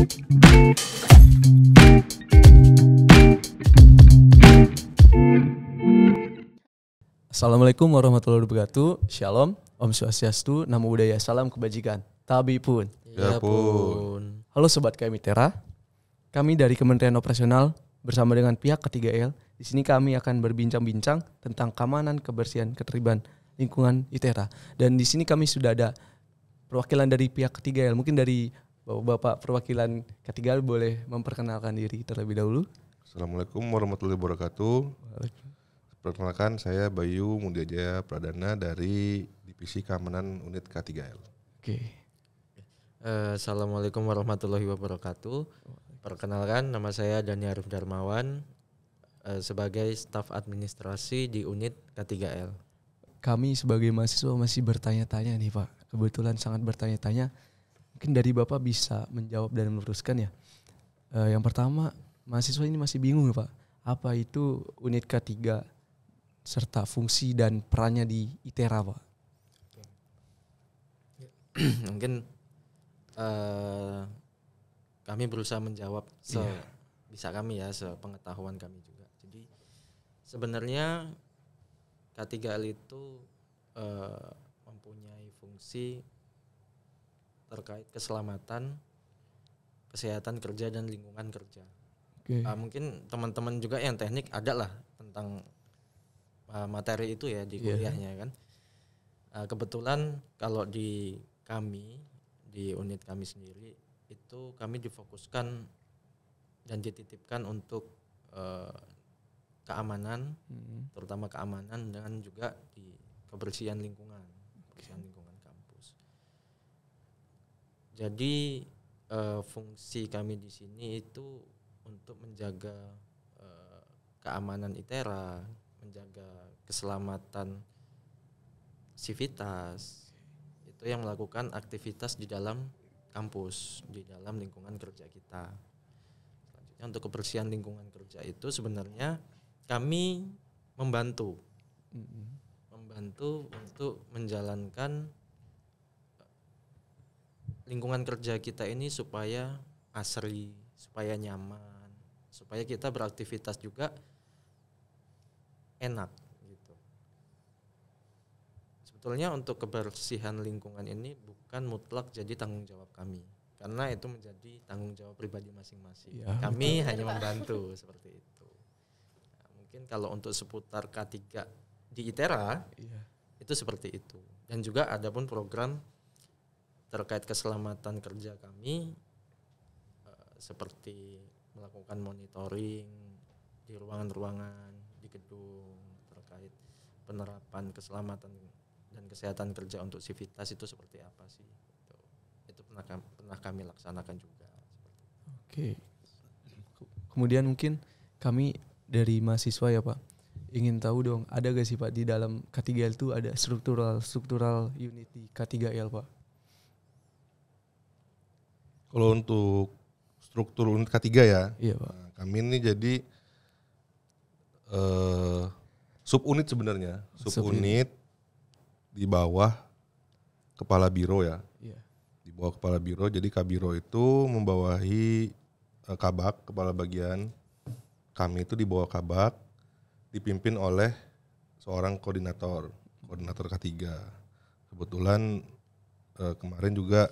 Assalamualaikum warahmatullahi wabarakatuh. Shalom, Om Swastiastu, Namo Buddhaya, salam kebajikan. Tabi pun. Ya pun. Halo Sobat KMI Tera. Kami dari Kementerian Operasional bersama dengan pihak ketiga L. Di sini kami akan berbincang-bincang tentang keamanan, kebersihan, ketertiban lingkungan ITERA. Dan di sini kami sudah ada perwakilan dari pihak ketiga L. Mungkin dari Bapak perwakilan ketiga L boleh memperkenalkan diri terlebih dahulu. Assalamualaikum warahmatullahi wabarakatuh. Perkenalkan, saya Bayu Mudiajaya Pradana dari Divisi Keamanan Unit K3L. Oke. Assalamualaikum warahmatullahi wabarakatuh. Perkenalkan, nama saya Dani Arif Darmawan sebagai staf administrasi di unit K3L. Kami sebagai mahasiswa masih bertanya-tanya nih Pak. Kebetulan sangat bertanya-tanya. Mungkin dari Bapak bisa menjawab dan meluruskan ya. Yang pertama, mahasiswa ini masih bingung ya Pak. Apa itu unit K3 serta fungsi dan perannya di ITERA Pak? Mungkin kami berusaha menjawab bisa kami ya, sepengetahuan kami juga. Jadi sebenarnya K3L itu mempunyai fungsi terkait keselamatan, kesehatan kerja dan lingkungan kerja. Okay. Mungkin teman-teman juga yang teknik ada lah tentang materi itu ya di kuliahnya kan. Kebetulan kalau di kami, di unit kami sendiri itu kami difokuskan dan dititipkan untuk keamanan, terutama keamanan dan juga di kebersihan lingkungan kampus. Jadi fungsi kami di sini itu untuk menjaga keamanan ITERA, menjaga keselamatan sivitas, itu yang melakukan aktivitas di dalam kampus, di dalam lingkungan kerja kita. Selanjutnya untuk kebersihan lingkungan kerja itu sebenarnya kami membantu untuk menjalankan lingkungan kerja kita ini supaya asri, supaya nyaman, supaya kita beraktivitas juga enak gitu. Sebetulnya untuk kebersihan lingkungan ini bukan mutlak jadi tanggung jawab kami, karena itu menjadi tanggung jawab pribadi masing-masing. Ya, kami hanya membantu seperti itu. Nah, mungkin kalau untuk seputar K3 di ITERA itu seperti itu. Dan juga ada pun program terkait keselamatan kerja kami seperti melakukan monitoring di ruangan-ruangan di gedung terkait penerapan keselamatan dan kesehatan kerja untuk sivitas itu seperti apa sih? Itu pernah kami laksanakan juga. Oke. Kemudian mungkin kami dari mahasiswa ya Pak, ingin tahu dong, ada gak sih Pak di dalam K3L itu ada struktural unit di K3L Pak? Kalau untuk struktur unit K3 ya, iya, Pak. Nah, kami ini jadi subunit sebenarnya, subunit di bawah kepala biro ya. Iya. Di bawah kepala biro, jadi kabiro itu membawahi kabak, kepala bagian. Kami itu di bawah kabak, dipimpin oleh seorang koordinator K3. Kebetulan kemarin juga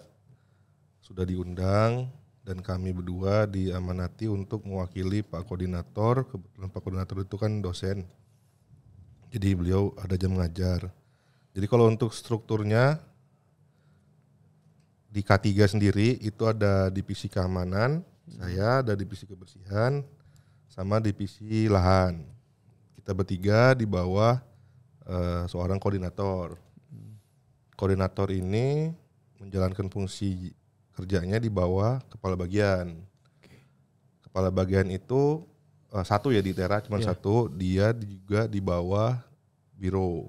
sudah diundang dan kami berdua diamanati untuk mewakili Pak Koordinator. Kebetulan Pak Koordinator itu kan dosen, jadi beliau ada jam mengajar. Jadi kalau untuk strukturnya di K3 sendiri itu ada divisi keamanan, saya ada divisi kebersihan, sama divisi lahan. Kita bertiga di bawah seorang koordinator. Koordinator ini menjalankan fungsi kerjanya di bawah kepala bagian. Kepala bagian itu satu ya di ITERA, cuma satu, dia juga di bawah biro.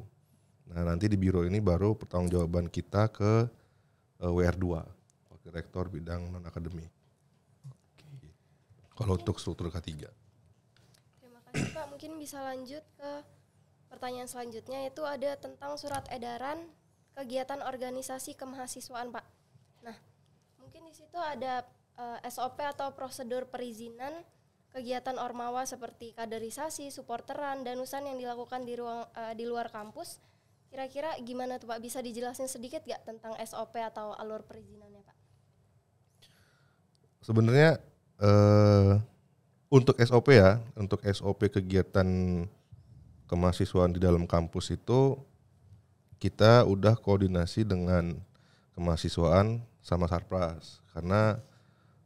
Nah nanti di biro ini baru pertanggungjawaban kita ke WR2, Wakil Rektor Bidang Non-Akademik. Kalau untuk struktur K3. Terima kasih Pak, mungkin bisa lanjut ke pertanyaan selanjutnya, yaitu ada tentang surat edaran kegiatan organisasi kemahasiswaan Pak. Nah, mungkin di situ ada SOP atau prosedur perizinan kegiatan ormawa seperti kaderisasi, supporteran, danusan yang dilakukan di luar kampus. Kira-kira gimana tuh Pak? Bisa dijelasin sedikit gak tentang SOP atau alur perizinannya Pak? Sebenarnya untuk SOP ya, untuk SOP kegiatan kemahasiswaan di dalam kampus itu kita udah koordinasi dengan kemahasiswaan sama Sarpras, karena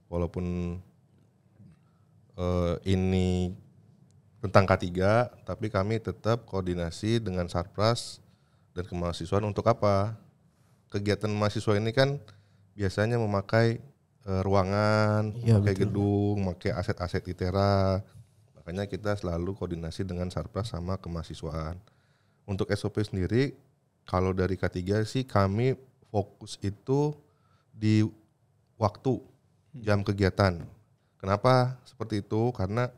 walaupun ini tentang K3, tapi kami tetap koordinasi dengan Sarpras dan kemahasiswaan untuk apa? Kegiatan mahasiswa ini kan biasanya memakai ruangan, memakai gedung, memakai aset-aset ITERA. Makanya kita selalu koordinasi dengan Sarpras sama kemahasiswaan. Untuk SOP sendiri, kalau dari K3 sih kami fokus itu di waktu, jam kegiatan. Kenapa seperti itu? Karena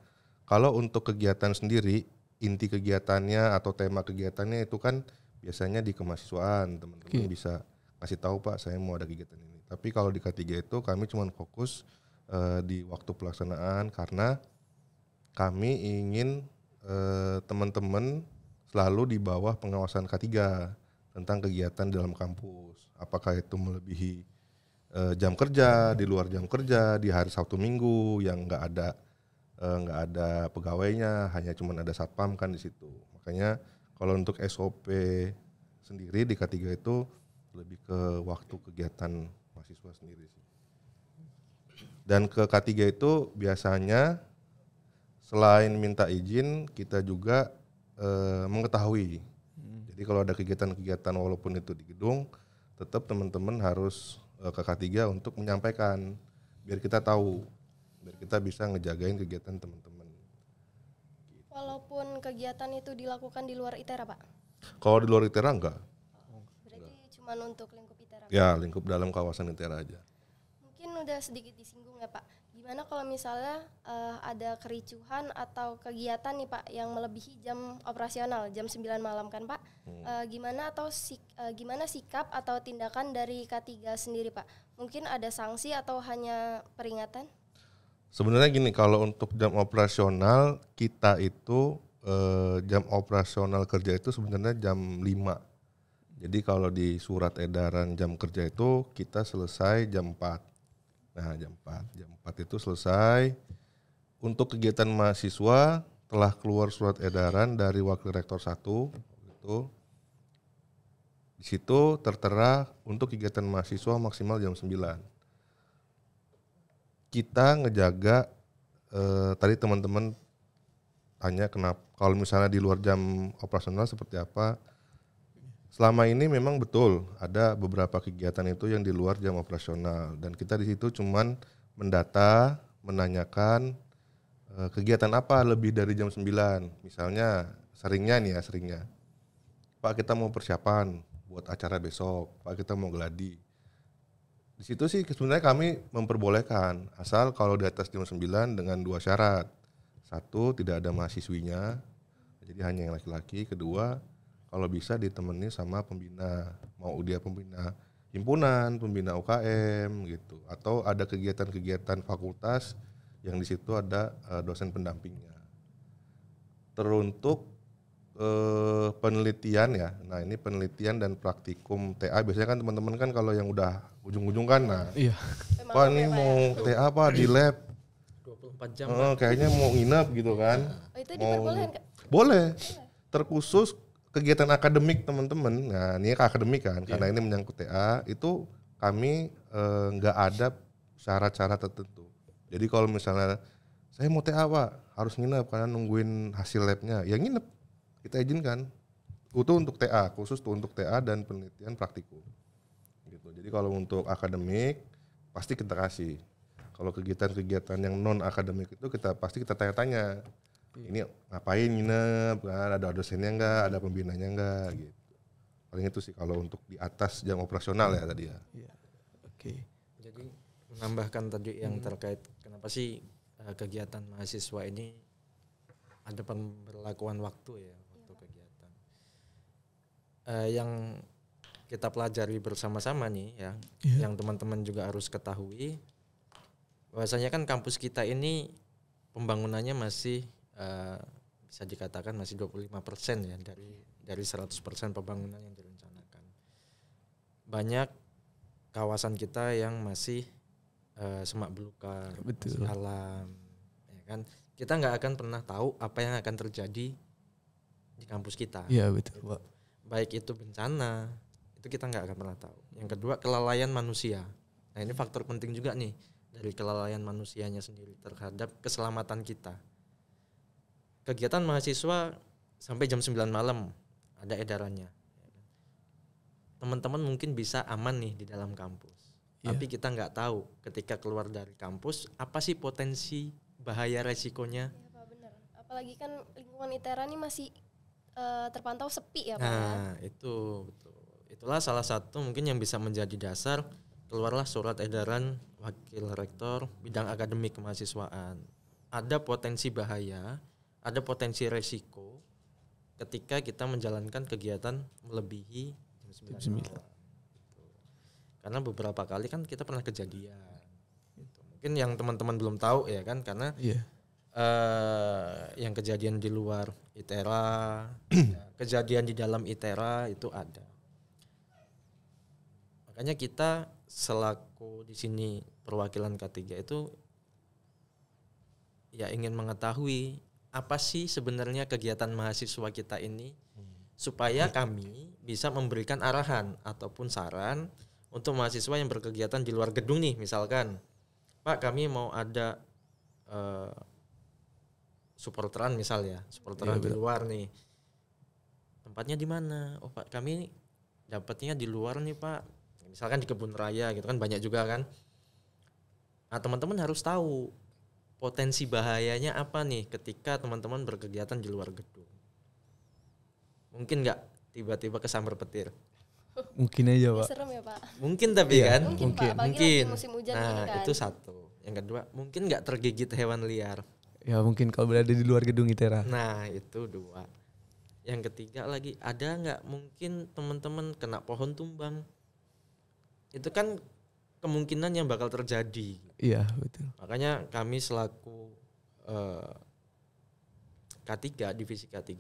kalau untuk kegiatan sendiri, inti kegiatannya atau tema kegiatannya itu kan biasanya di kemahasiswaan. Teman-teman bisa kasih tahu Pak, saya mau ada kegiatan ini. Tapi kalau di K3 itu kami cuma fokus di waktu pelaksanaan, karena kami ingin teman-teman selalu di bawah pengawasan K3 tentang kegiatan dalam kampus. Apakah itu melebihi jam kerja, di luar jam kerja, di hari Sabtu Minggu yang nggak ada pegawainya, hanya cuma ada satpam kan di situ. Makanya kalau untuk SOP sendiri di K3 itu lebih ke waktu kegiatan mahasiswa sendiri sih. Dan ke K3 itu biasanya selain minta izin, kita juga mengetahui. Jadi kalau ada kegiatan-kegiatan walaupun itu di gedung, tetap teman-teman harus ke K3 untuk menyampaikan, biar kita tahu, biar kita bisa ngejagain kegiatan teman-teman. Walaupun kegiatan itu dilakukan di luar ITERA Pak? Kalau di luar ITERA enggak. Berarti cuma untuk lingkup ITERA? Ya, lingkup dalam kawasan ITERA aja. Mungkin udah sedikit disinggung ya Pak. Gimana kalau misalnya ada kericuhan atau kegiatan nih Pak yang melebihi jam operasional, jam 9 malam kan Pak? Gimana sikap atau tindakan dari K3 sendiri Pak? Mungkin ada sanksi atau hanya peringatan? Sebenarnya gini, kalau untuk jam operasional kita itu jam operasional kerja itu sebenarnya jam 5. Jadi kalau di surat edaran jam kerja itu kita selesai jam 4. Nah jam 4 itu selesai. Untuk kegiatan mahasiswa telah keluar surat edaran dari Wakil Rektor 1 itu. Di situ tertera untuk kegiatan mahasiswa maksimal jam 9. Kita ngejaga tadi teman-teman tanya kenapa kalau misalnya di luar jam operasional seperti apa. Selama ini memang betul ada beberapa kegiatan itu yang di luar jam operasional, dan kita di situ cuman mendata, menanyakan kegiatan apa lebih dari jam 9. Misalnya seringnya Pak kita mau persiapan buat acara besok, Pak kita mau geladi. Di situ sih sebenarnya kami memperbolehkan, asal kalau di atas jam 9 dengan 2 syarat. 1, tidak ada mahasiswinya, jadi hanya yang laki-laki. Kedua, kalau bisa ditemani sama pembina, mau dia pembina himpunan, pembina UKM gitu, atau ada kegiatan-kegiatan fakultas yang di situ ada dosen pendampingnya. Teruntuk penelitian ya, nah ini penelitian dan praktikum TA biasanya kan teman-teman kan kalau yang udah ujung-ujung kan, nah Pak ini mau TA apa di lab 24 jam kayaknya mau nginep gitu kan. Itu diperbolehkan Kak? Boleh, terkhusus kegiatan akademik teman-teman. Nah ini akademik kan, karena ini menyangkut TA, itu kami nggak ada syarat-syarat tertentu. Jadi kalau misalnya saya mau TA Pak, harus nginep karena nungguin hasil labnya, ya nginep, kita izinkan. Itu untuk TA, khusus tuh untuk TA dan penelitian praktikum. Gitu. Jadi kalau untuk akademik pasti kita kasih. Kalau kegiatan-kegiatan yang non akademik itu pasti kita tanya-tanya. Ini ngapain nginep, kan? Ada dosennya enggak, ada pembinanya enggak gitu. Paling itu sih kalau untuk di atas jam operasional ya tadi ya. Oke. Jadi menambahkan tadi yang terkait kenapa sih kegiatan mahasiswa ini ada pemberlakuan waktu ya, waktu kegiatan. Yang kita pelajari bersama-sama nih ya, yang teman-teman juga harus ketahui, Bahwasanya kan kampus kita ini pembangunannya masih bisa dikatakan masih 25% ya dari 100% pembangunan yang direncanakan. Banyak kawasan kita yang masih semak belukar, masih alam, ya kan. Kita nggak akan pernah tahu apa yang akan terjadi di kampus kita. Iya betul, Pak. Baik itu bencana, itu kita nggak akan pernah tahu. Yang kedua, kelalaian manusia. Nah, ini faktor penting juga nih dari kelalaian manusianya sendiri terhadap keselamatan kita. Kegiatan mahasiswa sampai jam 9 malam ada edarannya. Teman-teman mungkin bisa aman nih di dalam kampus. Tapi kita nggak tahu ketika keluar dari kampus apa sih potensi bahaya resikonya. Ya Pak, benar. Apalagi kan lingkungan ITERA ini masih terpantau sepi ya Pak. Nah itu betul. Itulah salah satu mungkin yang bisa menjadi dasar keluarlah surat edaran Wakil Rektor Bidang Akademik Kemahasiswaan. Ada potensi bahaya, ada potensi resiko ketika kita menjalankan kegiatan melebihi jam 9. Karena beberapa kali kan kita pernah kejadian. Gitu. Mungkin yang teman-teman belum tahu ya kan, karena yang kejadian di luar ITERA, kejadian di dalam ITERA itu ada. Makanya kita selaku di sini perwakilan K3 itu ya ingin mengetahui apa sih sebenarnya kegiatan mahasiswa kita ini supaya kami bisa memberikan arahan ataupun saran untuk mahasiswa yang berkegiatan di luar gedung nih, misalkan, Pak kami mau ada supporteran misal ya, supporteran di luar nih, tempatnya di mana? Oh Pak kami dapatnya di luar nih Pak, misalkan di kebun raya gitu kan, banyak juga kan. Nah teman-teman harus tahu potensi bahayanya apa nih ketika teman-teman berkegiatan di luar gedung. Mungkin nggak tiba-tiba kesambar petir? Mungkin aja Pak. Serem ya Pak. Mungkin tapi kan? Mungkin. Pak, mungkin. Lagi musim hujan Nah ini kan. itu satu. Yang kedua mungkin nggak tergigit hewan liar. Ya mungkin kalau berada di luar gedung ITERA. Nah itu 2. Yang ketiga lagi, ada nggak mungkin teman-teman kena pohon tumbang? Itu kan kemungkinan yang bakal terjadi. Iya betul. Makanya kami selaku K3, divisi K3,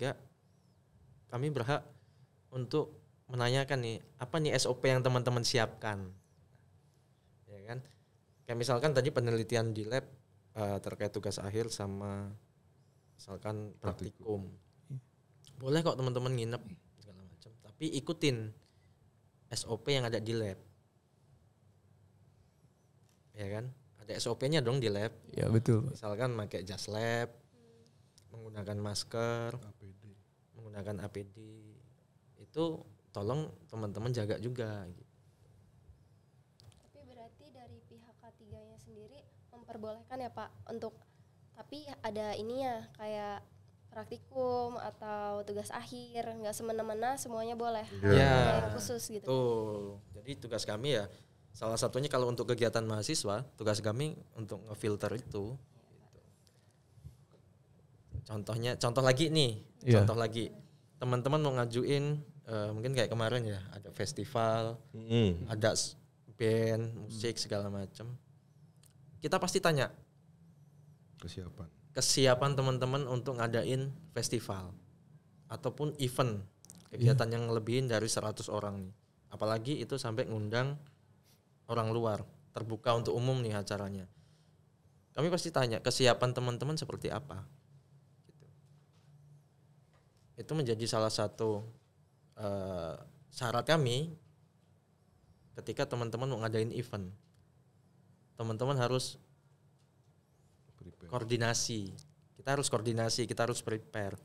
kami berhak untuk menanyakan nih, apa nih SOP yang teman-teman siapkan, ya kan? Kayak misalkan tadi penelitian di lab terkait tugas akhir sama misalkan praktikum, boleh kok teman-teman nginep segala macam, tapi ikutin SOP yang ada di lab, ya kan? Ada SOP-nya dong di lab. Ya betul. Misalkan pakai jas lab, menggunakan masker, menggunakan APD, itu tolong teman-teman jaga juga gitu. Tapi berarti dari pihak K3-nya sendiri memperbolehkan ya Pak untuk, tapi ada ininya kayak praktikum atau tugas akhir, nggak semena-mena semuanya boleh. Ya, yang khusus gitu. Tuh. Jadi tugas kami ya salah satunya kalau untuk kegiatan mahasiswa, tugas kami untuk ngefilter itu. Gitu. Contoh lagi nih, contoh lagi. Teman-teman mau ngajuin mungkin kayak kemarin ya, ada festival, ada band, musik segala macam. Kita pasti tanya kesiapan teman-teman untuk ngadain festival ataupun event kegiatan yang lebihin dari 100 orang nih. Apalagi itu sampai ngundang orang luar, terbuka untuk umum nih acaranya. Kami pasti tanya kesiapan teman-teman seperti apa. Gitu. Itu menjadi salah satu syarat kami ketika teman-teman mau ngadain event. Teman-teman harus koordinasi. Kita harus koordinasi, kita harus prepare.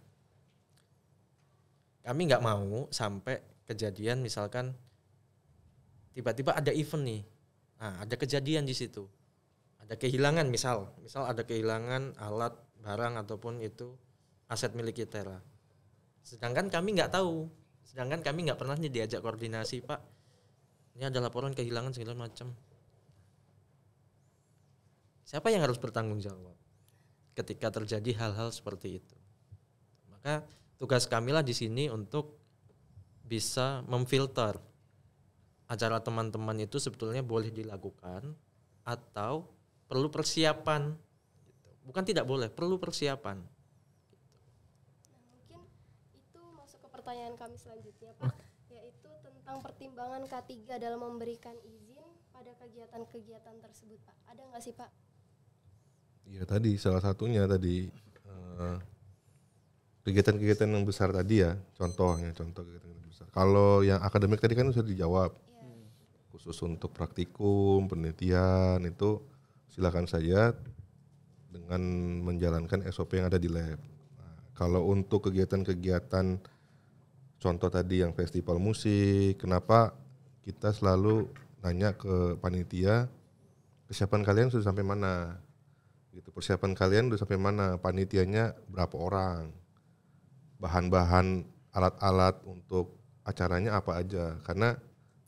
Kami nggak mau sampai kejadian misalkan tiba-tiba ada event nih. Nah, ada kejadian di situ. Ada kehilangan misal ada kehilangan alat, barang ataupun itu aset milik ITERA. Sedangkan kami nggak tahu. Sedangkan kami nggak pernah nih diajak koordinasi, Pak. Ini ada laporan kehilangan segala macam. Siapa yang harus bertanggung jawab ketika terjadi hal-hal seperti itu? Maka tugas kamilah di sini untuk bisa memfilter acara teman-teman itu sebetulnya boleh dilakukan atau perlu persiapan. Bukan tidak boleh, perlu persiapan. Nah, mungkin itu masuk ke pertanyaan kami selanjutnya, Pak, yaitu tentang pertimbangan K3 dalam memberikan izin pada kegiatan-kegiatan tersebut, Pak. Ada nggak sih, Pak? Iya tadi salah satunya tadi kegiatan-kegiatan yang besar tadi ya, contoh kegiatan yang besar. Kalau yang akademik tadi kan sudah dijawab. Khusus untuk praktikum, penelitian itu silakan saja dengan menjalankan SOP yang ada di lab. Nah, kalau untuk kegiatan-kegiatan contoh tadi yang festival musik, kenapa kita selalu nanya ke panitia persiapan kalian sudah sampai mana? Gitu, persiapan kalian sudah sampai mana? Panitianya berapa orang? Bahan-bahan alat-alat untuk acaranya apa aja? Karena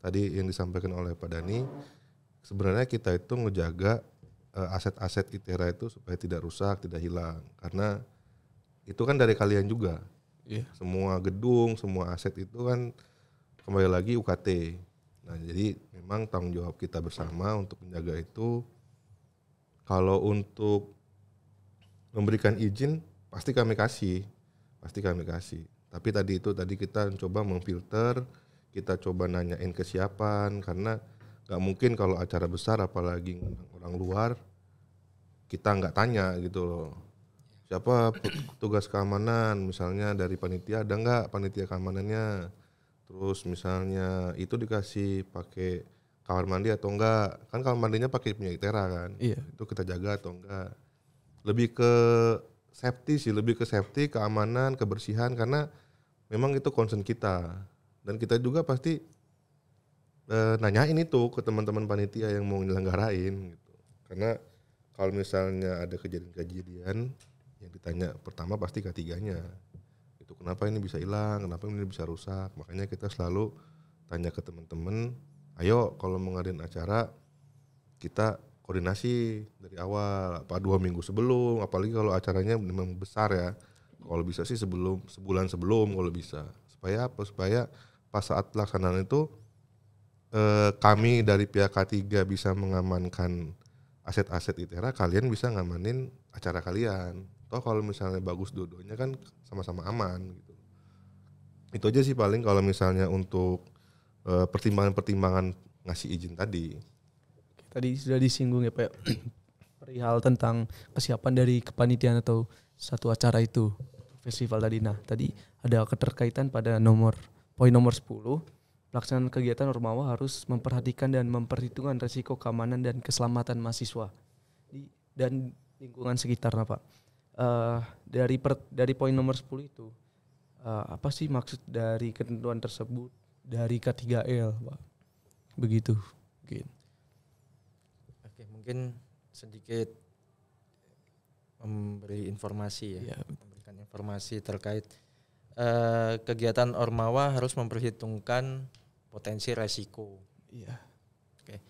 tadi yang disampaikan oleh Pak Dani, sebenarnya kita itu ngejaga aset-aset ITERA itu supaya tidak rusak, tidak hilang. Karena itu kan dari kalian juga. Iya. Semua gedung, semua aset itu kan kembali lagi UKT. Nah, jadi memang tanggung jawab kita bersama untuk menjaga itu. Kalau untuk memberikan izin, pasti kami kasih. Tapi tadi kita coba memfilter, kita coba nanyain kesiapan, karena nggak mungkin kalau acara besar apalagi orang luar kita nggak tanya gitu loh. Siapa petugas keamanan, misalnya dari panitia ada nggak panitia keamanannya, terus misalnya itu dikasih pakai kamar mandi atau enggak, kan kamar mandinya pakai punya ITERA kan. Iya. Itu kita jaga atau enggak. Lebih ke safety, keamanan, kebersihan, karena memang itu concern kita. Dan kita juga pasti nanyain itu ke teman-teman panitia yang mau nyelenggarain gitu. Karena kalau misalnya ada kejadian-kejadian yang ditanya pertama pasti K3-nya. Itu kenapa ini bisa hilang, kenapa ini bisa rusak. Makanya kita selalu tanya ke teman-teman, ayo kalau mau ngadain acara kita koordinasi dari awal, apa 2 minggu sebelum, apalagi kalau acaranya memang besar ya. Kalau bisa sih sebulan sebelum kalau bisa. Supaya apa? Supaya pas saat pelaksanaan itu kami dari pihak K3 bisa mengamankan aset-aset ITERA, kalian bisa ngamanin acara kalian. Toh kalau misalnya bagus dua-duanya kan sama-sama aman gitu. Itu aja sih paling kalau misalnya untuk pertimbangan-pertimbangan ngasih izin tadi. Tadi sudah disinggung ya Pak, perihal tentang kesiapan dari kepanitiaan atau satu acara itu, festival tadi. Nah, tadi ada keterkaitan pada poin nomor 10. Pelaksanaan kegiatan Ormawa harus memperhatikan dan memperhitungkan risiko keamanan dan keselamatan mahasiswa dan lingkungan sekitar, Pak. Dari poin nomor 10 itu, apa sih maksud dari ketentuan tersebut dari K3L, Pak? Begitu. Oke, mungkin sedikit memberi informasi ya, memberikan informasi terkait kegiatan Ormawa harus memperhitungkan potensi resiko. Iya. Oke.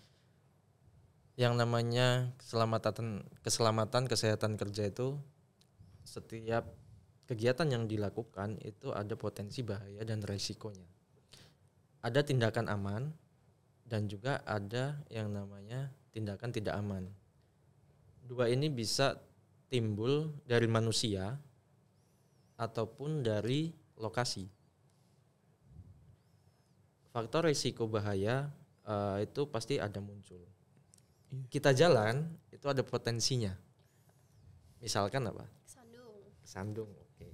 Yang namanya keselamatan kesehatan kerja itu, setiap kegiatan yang dilakukan itu ada potensi bahaya dan resikonya. Ada tindakan aman dan juga ada yang namanya tindakan tidak aman. Dua ini bisa timbul dari manusia ataupun dari lokasi. Faktor risiko bahaya itu pasti ada muncul. Kita jalan itu ada potensinya. Misalkan apa? Kesandung, oke.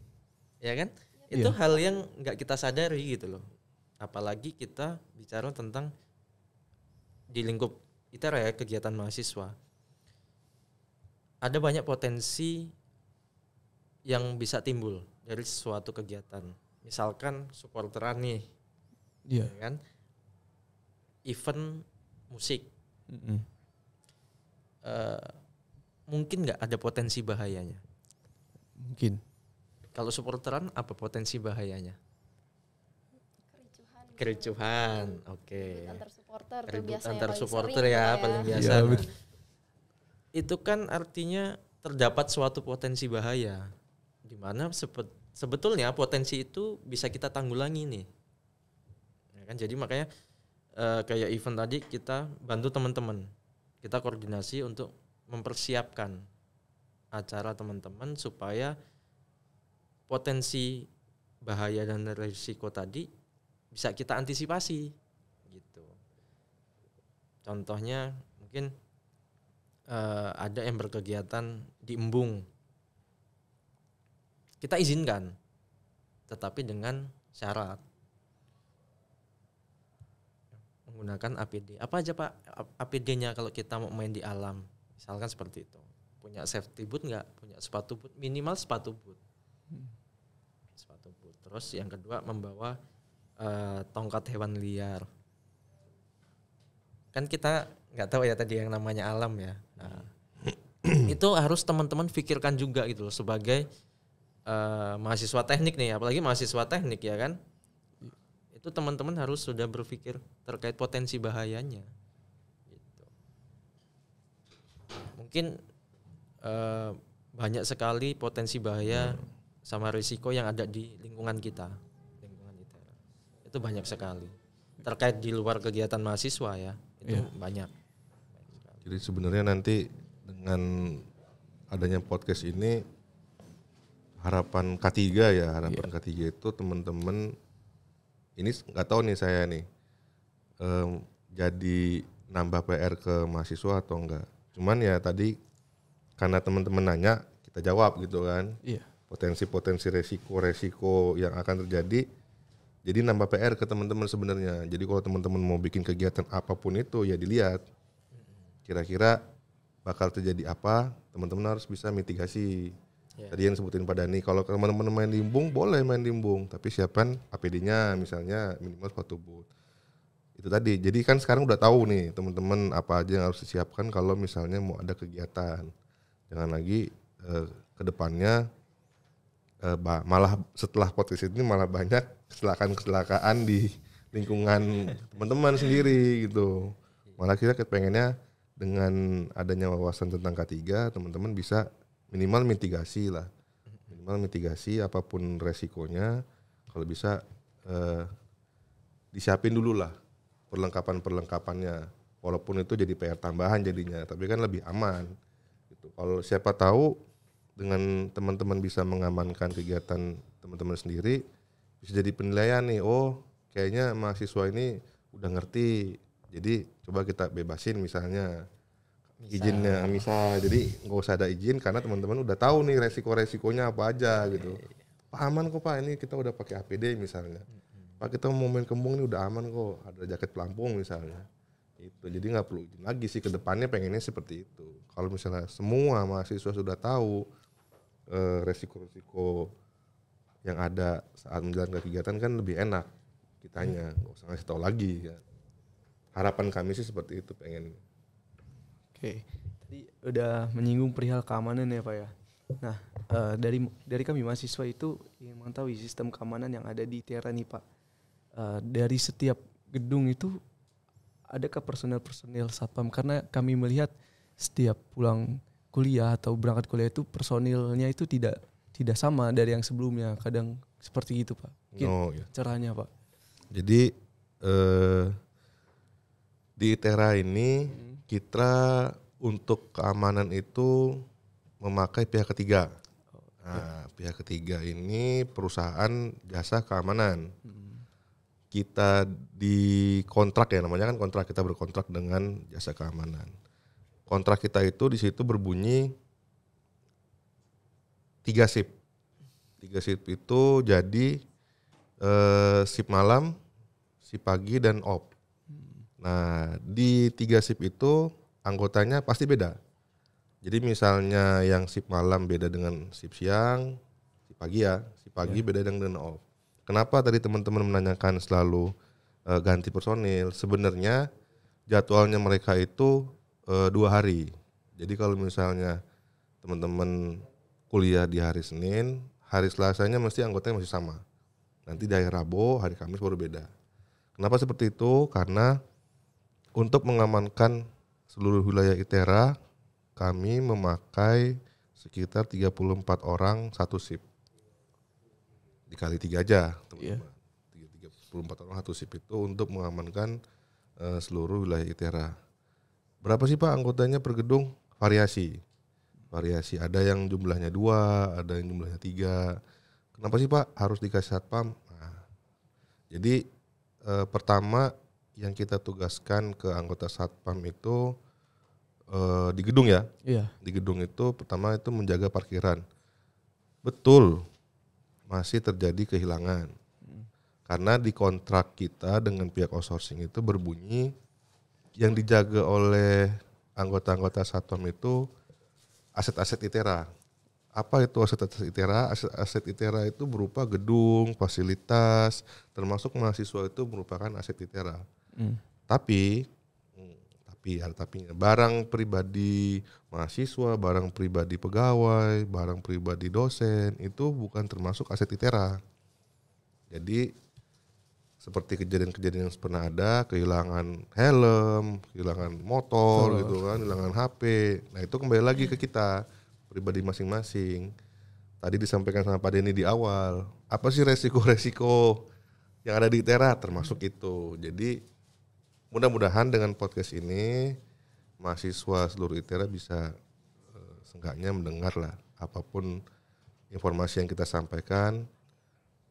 Ya kan? Itu hal yang nggak kita sadari gitu loh. Apalagi kita bicara tentang di lingkup ITERA ya, kegiatan mahasiswa. Ada banyak potensi yang bisa timbul dari suatu kegiatan. Misalkan supporteran nih, ya kan? Event musik, mungkin nggak ada potensi bahayanya. Mungkin. Kalau supporteran apa potensi bahayanya? Kericuhan, oke. Ribut antar supporter ya, paling biasa. Ya, nah, itu kan artinya terdapat suatu potensi bahaya, di mana sebetulnya potensi itu bisa kita tanggulangi nih. Ya kan, jadi makanya kayak event tadi kita bantu teman-teman, kita koordinasi untuk mempersiapkan acara teman-teman supaya potensi bahaya dan risiko tadi bisa kita antisipasi gitu. Contohnya mungkin ada yang berkegiatan di embung, kita izinkan, tetapi dengan syarat menggunakan APD. Apa aja Pak APD-nya kalau kita mau main di alam? Misalkan seperti itu. Punya safety boot nggak? Punya sepatu boot, minimal sepatu boot. Sepatu boot. Terus yang kedua membawa tongkat hewan liar. Kan kita nggak tahu ya tadi yang namanya alam ya. Nah, itu harus teman-teman pikirkan juga gitu loh sebagai mahasiswa teknik nih, apalagi mahasiswa teknik ya kan. Itu teman-teman harus sudah berpikir terkait potensi bahayanya. Gitu. Mungkin banyak sekali potensi bahaya sama risiko yang ada di lingkungan kita, lingkungan ITERA. Itu banyak sekali. Terkait di luar kegiatan mahasiswa ya, itu banyak. Jadi sebenarnya nanti dengan adanya podcast ini harapan K3 ya, harapan K3 itu teman-teman ini nggak tahu nih saya nih jadi nambah PR ke mahasiswa atau enggak. Cuman ya tadi karena teman-teman nanya kita jawab gitu kan. Iya. Potensi-potensi resiko yang akan terjadi. Jadi nambah PR ke teman-teman sebenarnya. Jadi kalau teman-teman mau bikin kegiatan apapun itu ya dilihat kira-kira bakal terjadi apa, teman-teman harus bisa mitigasi. Tadi yang sebutin Pak Dani, kalau teman-teman main di embung boleh main di embung, tapi siapkan APD-nya misalnya minimal sepatu boot. Itu tadi. Jadi kan sekarang udah tahu nih teman-teman apa aja yang harus disiapkan kalau misalnya mau ada kegiatan. Jangan lagi ke depannya malah setelah podcast ini malah banyak kecelakaan di lingkungan teman-teman sendiri gitu. Malah kita pengennya dengan adanya wawasan tentang K3 teman-teman bisa minimal mitigasi lah, minimal mitigasi apapun resikonya, kalau bisa disiapin dulu lah perlengkapannya, walaupun itu jadi PR tambahan jadinya, tapi kan lebih aman. Gitu. Kalau siapa tahu dengan teman-teman bisa mengamankan kegiatan teman-teman sendiri, bisa jadi penilaian nih, oh kayaknya mahasiswa ini udah ngerti, jadi coba kita bebasin misalnya. Izinnya misal, jadi nggak usah ada izin karena teman-teman udah tahu nih resiko-resikonya apa aja gitu. Pak aman kok Pak, ini kita udah pakai APD misalnya. Pak kita mau main kembung ini udah aman kok, ada jaket pelampung misalnya. Itu jadi nggak perlu izin lagi sih, kedepannya pengennya seperti itu. Kalau misalnya semua mahasiswa sudah tahu resiko-resiko yang ada saat menjalankan kegiatan kan lebih enak kitanya, nggak usah ngasih tahu lagi. Ya. Harapan kami sih seperti itu pengen. Oke, tadi udah menyinggung perihal keamanan ya Pak ya. Nah, dari kami mahasiswa itu ingin mengetahui sistem keamanan yang ada di ITERA nih Pak. Dari setiap gedung itu adakah personel satpam? Karena kami melihat setiap pulang kuliah atau berangkat kuliah itu personilnya itu tidak sama dari yang sebelumnya. Kadang seperti itu Pak. Mungkin caranya Pak. Jadi di ITERA ini kita untuk keamanan itu memakai pihak ketiga. Nah, pihak ketiga ini perusahaan jasa keamanan. Kita di kontrak ya, namanya kan kontrak, kita berkontrak dengan jasa keamanan. Kontrak kita itu di situ berbunyi 3 shift. 3 shift itu jadi shift malam, shift pagi dan off. Nah, di 3 shift itu anggotanya pasti beda. Jadi misalnya yang shift malam beda dengan shift siang, shift pagi ya, shift pagi beda dengan off. Kenapa tadi teman-teman menanyakan selalu ganti personil? Sebenarnya jadwalnya mereka itu 2 hari. Jadi kalau misalnya teman-teman kuliah di hari Senin, hari Selasanya mesti anggotanya masih sama. Nanti di hari Rabu, hari Kamis baru beda. Kenapa seperti itu? Karena untuk mengamankan seluruh wilayah ITERA, kami memakai sekitar 34 orang satu shift. Dikali 3 aja, teman-teman. 34 orang satu shift itu untuk mengamankan seluruh wilayah ITERA. Berapa sih Pak anggotanya per gedung? variasi. Ada yang jumlahnya 2, ada yang jumlahnya 3. Kenapa sih Pak harus dikasih satpam? Nah, jadi pertama yang kita tugaskan ke anggota satpam itu di gedung ya. Iya. Di gedung itu pertama itu menjaga parkiran. Betul, masih terjadi kehilangan. Karena di kontrak kita dengan pihak outsourcing itu berbunyi yang dijaga oleh anggota-anggota satpam itu aset-aset ITERA. Apa itu aset-aset ITERA? Aset ITERA itu berupa gedung, fasilitas, termasuk mahasiswa itu merupakan aset ITERA. Tapi ada tapinya. Barang pribadi mahasiswa, barang pribadi pegawai, barang pribadi dosen itu bukan termasuk aset ITERA. Jadi seperti kejadian-kejadian yang pernah ada, kehilangan helm, kehilangan motor gitu kan, kehilangan HP. Nah itu kembali lagi ke kita pribadi masing-masing. Tadi disampaikan sama Pak Denny di awal, apa sih resiko-resiko yang ada di ITERA, termasuk itu. Jadi mudah-mudahan dengan podcast ini mahasiswa seluruh ITERA bisa seenggaknya mendengar lah apapun informasi yang kita sampaikan.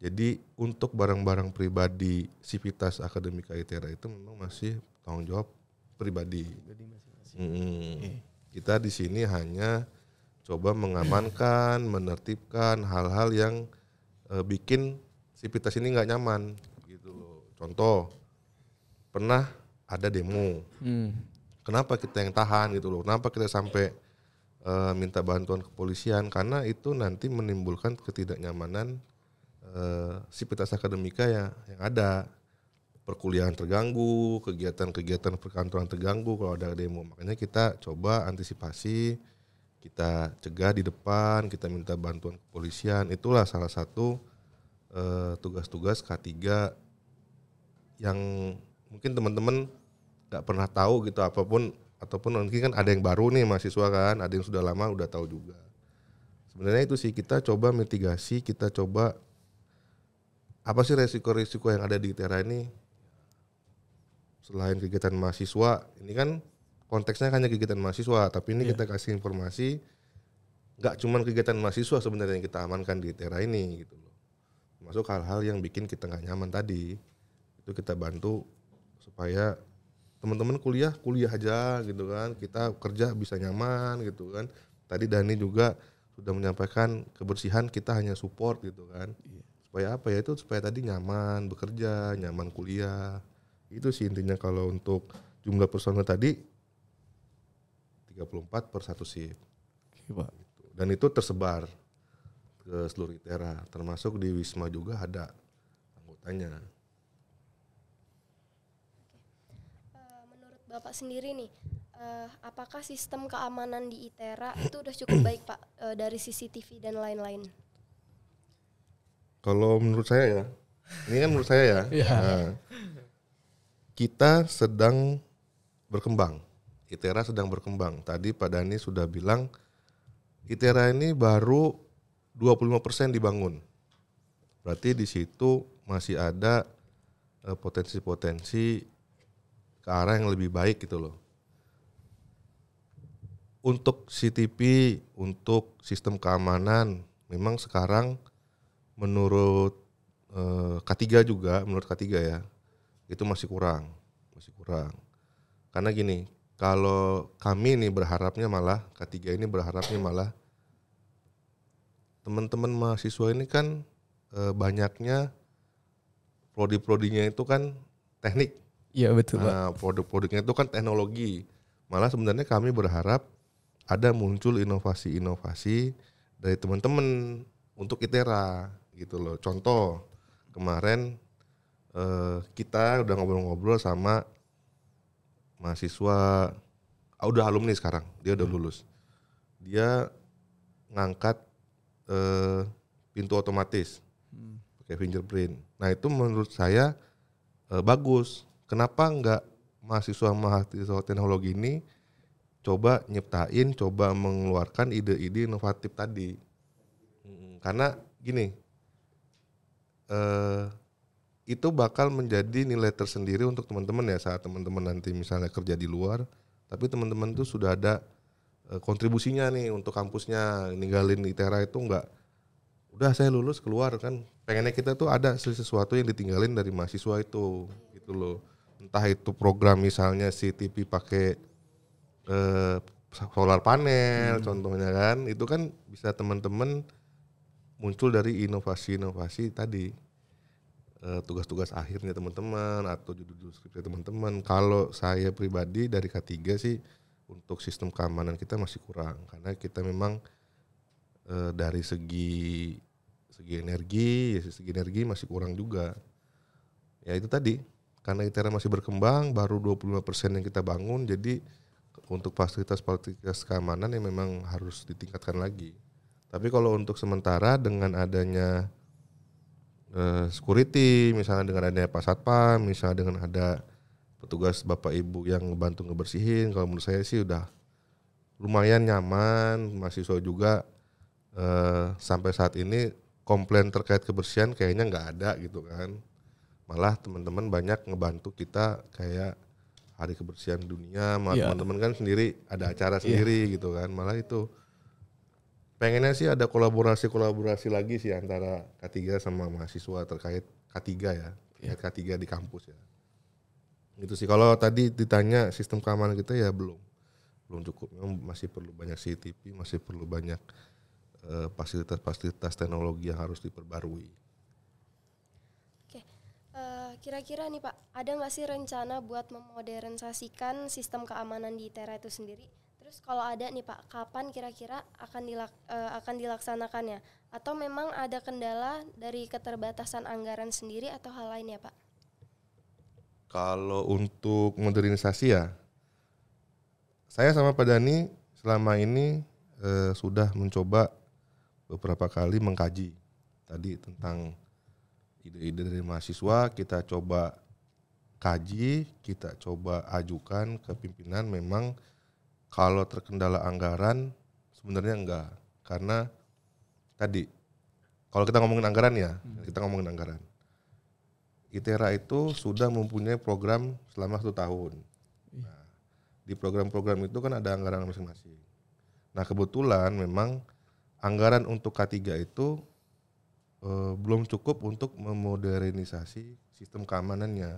Jadi untuk barang-barang pribadi Sivitas Akademika ITERA itu memang masih tanggung jawab pribadi. Kita di sini hanya coba mengamankan, menertibkan hal-hal yang bikin Sivitas ini nggak nyaman, gitu loh. Contoh, pernah ada demo, kenapa kita yang tahan gitu loh? Kenapa kita sampai minta bantuan kepolisian? Karena itu nanti menimbulkan ketidaknyamanan Sivitas Akademika yang ada, perkuliahan terganggu, kegiatan-kegiatan perkantoran terganggu kalau ada demo. Makanya kita coba antisipasi, kita cegah di depan, kita minta bantuan kepolisian. Itulah salah satu tugas-tugas K3 yang mungkin teman-teman nggak pernah tahu gitu ataupun mungkin kan ada yang baru nih mahasiswa kan, ada yang sudah lama udah tahu juga. Sebenarnya itu sih kita coba mitigasi, kita coba apa sih resiko-resiko yang ada di ITERA ini selain kegiatan mahasiswa. Ini kan konteksnya hanya kegiatan mahasiswa, tapi ini kita kasih informasi nggak cuma kegiatan mahasiswa sebenarnya yang kita amankan di ITERA ini gitu loh. Masuk hal-hal yang bikin kita nggak nyaman tadi, itu kita bantu supaya teman-teman kuliah aja gitu kan, kita kerja bisa nyaman gitu kan. Tadi Dani juga sudah menyampaikan kebersihan kita hanya support gitu kan. Supaya apa ya, itu supaya tadi nyaman bekerja, nyaman kuliah. Itu sih intinya kalau untuk jumlah personel tadi 34 per 1 shift. Dan itu tersebar ke seluruh ITERA, termasuk di Wisma juga ada anggotanya. Menurut Bapak sendiri nih, apakah sistem keamanan di ITERA itu udah cukup baik Pak, dari CCTV dan lain-lain? Kalau menurut saya ya, ini kan menurut saya ya, nah, kita sedang berkembang, ITERA sedang berkembang. Tadi Pak Dani sudah bilang ITERA ini baru 25% dibangun. Berarti di situ masih ada potensi-potensi ke arah yang lebih baik gitu loh. Untuk CCTV, untuk sistem keamanan, memang sekarang menurut K3 juga, menurut K3 ya, itu masih kurang. Karena gini, kalau kami nih berharapnya malah, K3 ini berharapnya malah teman-teman mahasiswa ini kan banyaknya prodi-prodinya itu kan teknik. Iya betul Pak. Nah, produk-produknya itu kan teknologi. Malah sebenarnya kami berharap ada muncul inovasi-inovasi dari teman-teman untuk ITERA gitu loh. Contoh kemarin kita udah ngobrol-ngobrol sama mahasiswa, udah alumni sekarang, dia udah lulus. Dia ngangkat pintu otomatis pakai fingerprint. Nah itu menurut saya bagus. Kenapa enggak mahasiswa teknologi ini coba nyiptain, coba mengeluarkan ide-ide inovatif tadi. Karena gini, itu bakal menjadi nilai tersendiri untuk teman-teman ya, saat teman-teman nanti misalnya kerja di luar, tapi teman-teman itu sudah ada kontribusinya nih untuk kampusnya. Ninggalin ITERA itu enggak, udah saya lulus keluar kan. Pengennya kita tuh ada sesuatu yang ditinggalin dari mahasiswa itu gitu loh. Entah itu program misalnya CTP pakai solar panel contohnya kan, itu kan bisa teman-teman muncul dari inovasi-inovasi tadi, tugas-tugas akhirnya teman-teman atau judul-judul skripsi teman-teman. Kalau saya pribadi dari K3 sih untuk sistem keamanan kita masih kurang, karena kita memang dari segi energi masih kurang juga. Ya itu tadi, karena ITERA masih berkembang, baru 25% yang kita bangun, jadi untuk fasilitas keamanan yang memang harus ditingkatkan lagi. Tapi kalau untuk sementara dengan adanya security, misalnya dengan adanya Pak Satpam, misalnya dengan ada petugas Bapak Ibu yang ngebantu ngebersihin, kalau menurut saya sih udah lumayan nyaman. Mahasiswa juga sampai saat ini komplain terkait kebersihan kayaknya nggak ada gitu kan. Malah teman-teman banyak ngebantu kita kayak hari kebersihan dunia, teman-teman kan sendiri ada acara sendiri gitu kan. Malah itu pengennya sih ada kolaborasi lagi sih antara K3 sama mahasiswa terkait K3 ya, terkait K3 di kampus ya. Gitu sih. Kalau tadi ditanya sistem keamanan kita ya belum cukup. Memang masih perlu banyak CCTV, masih perlu banyak fasilitas teknologi yang harus diperbarui. Oke, kira-kira nih Pak, ada nggak sih rencana buat memodernisasikan sistem keamanan di ITERA itu sendiri? Terus kalau ada nih Pak, kapan kira-kira akan dilaksanakannya? Atau memang ada kendala dari keterbatasan anggaran sendiri atau hal lain ya Pak? Kalau untuk modernisasi ya, saya sama Pak Dhani selama ini sudah mencoba beberapa kali mengkaji tadi tentang ide-ide dari mahasiswa. Kita coba kaji, kita coba ajukan ke pimpinan. Memang kalau terkendala anggaran sebenarnya enggak, karena tadi kalau kita ngomongin anggaran ya, kita ngomongin anggaran. ITERA itu sudah mempunyai program selama 1 tahun. Nah, di program-program itu kan ada anggaran masing-masing. Nah kebetulan memang anggaran untuk K3 itu belum cukup untuk memodernisasi sistem keamanannya.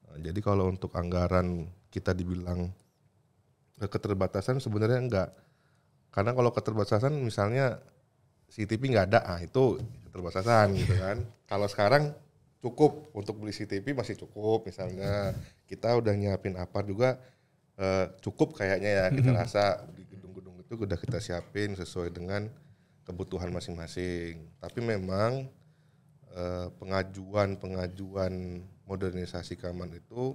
Nah, jadi kalau untuk anggaran kita dibilang keterbatasan sebenarnya enggak. Karena kalau keterbatasan misalnya CCTV nggak ada, itu keterbatasan gitu kan. Kalau sekarang cukup untuk beli CCTV masih cukup, misalnya kita udah nyiapin apa juga cukup kayaknya ya, kita rasa di gedung-gedung itu udah kita siapin sesuai dengan kebutuhan masing-masing. Tapi memang pengajuan modernisasi keamanan itu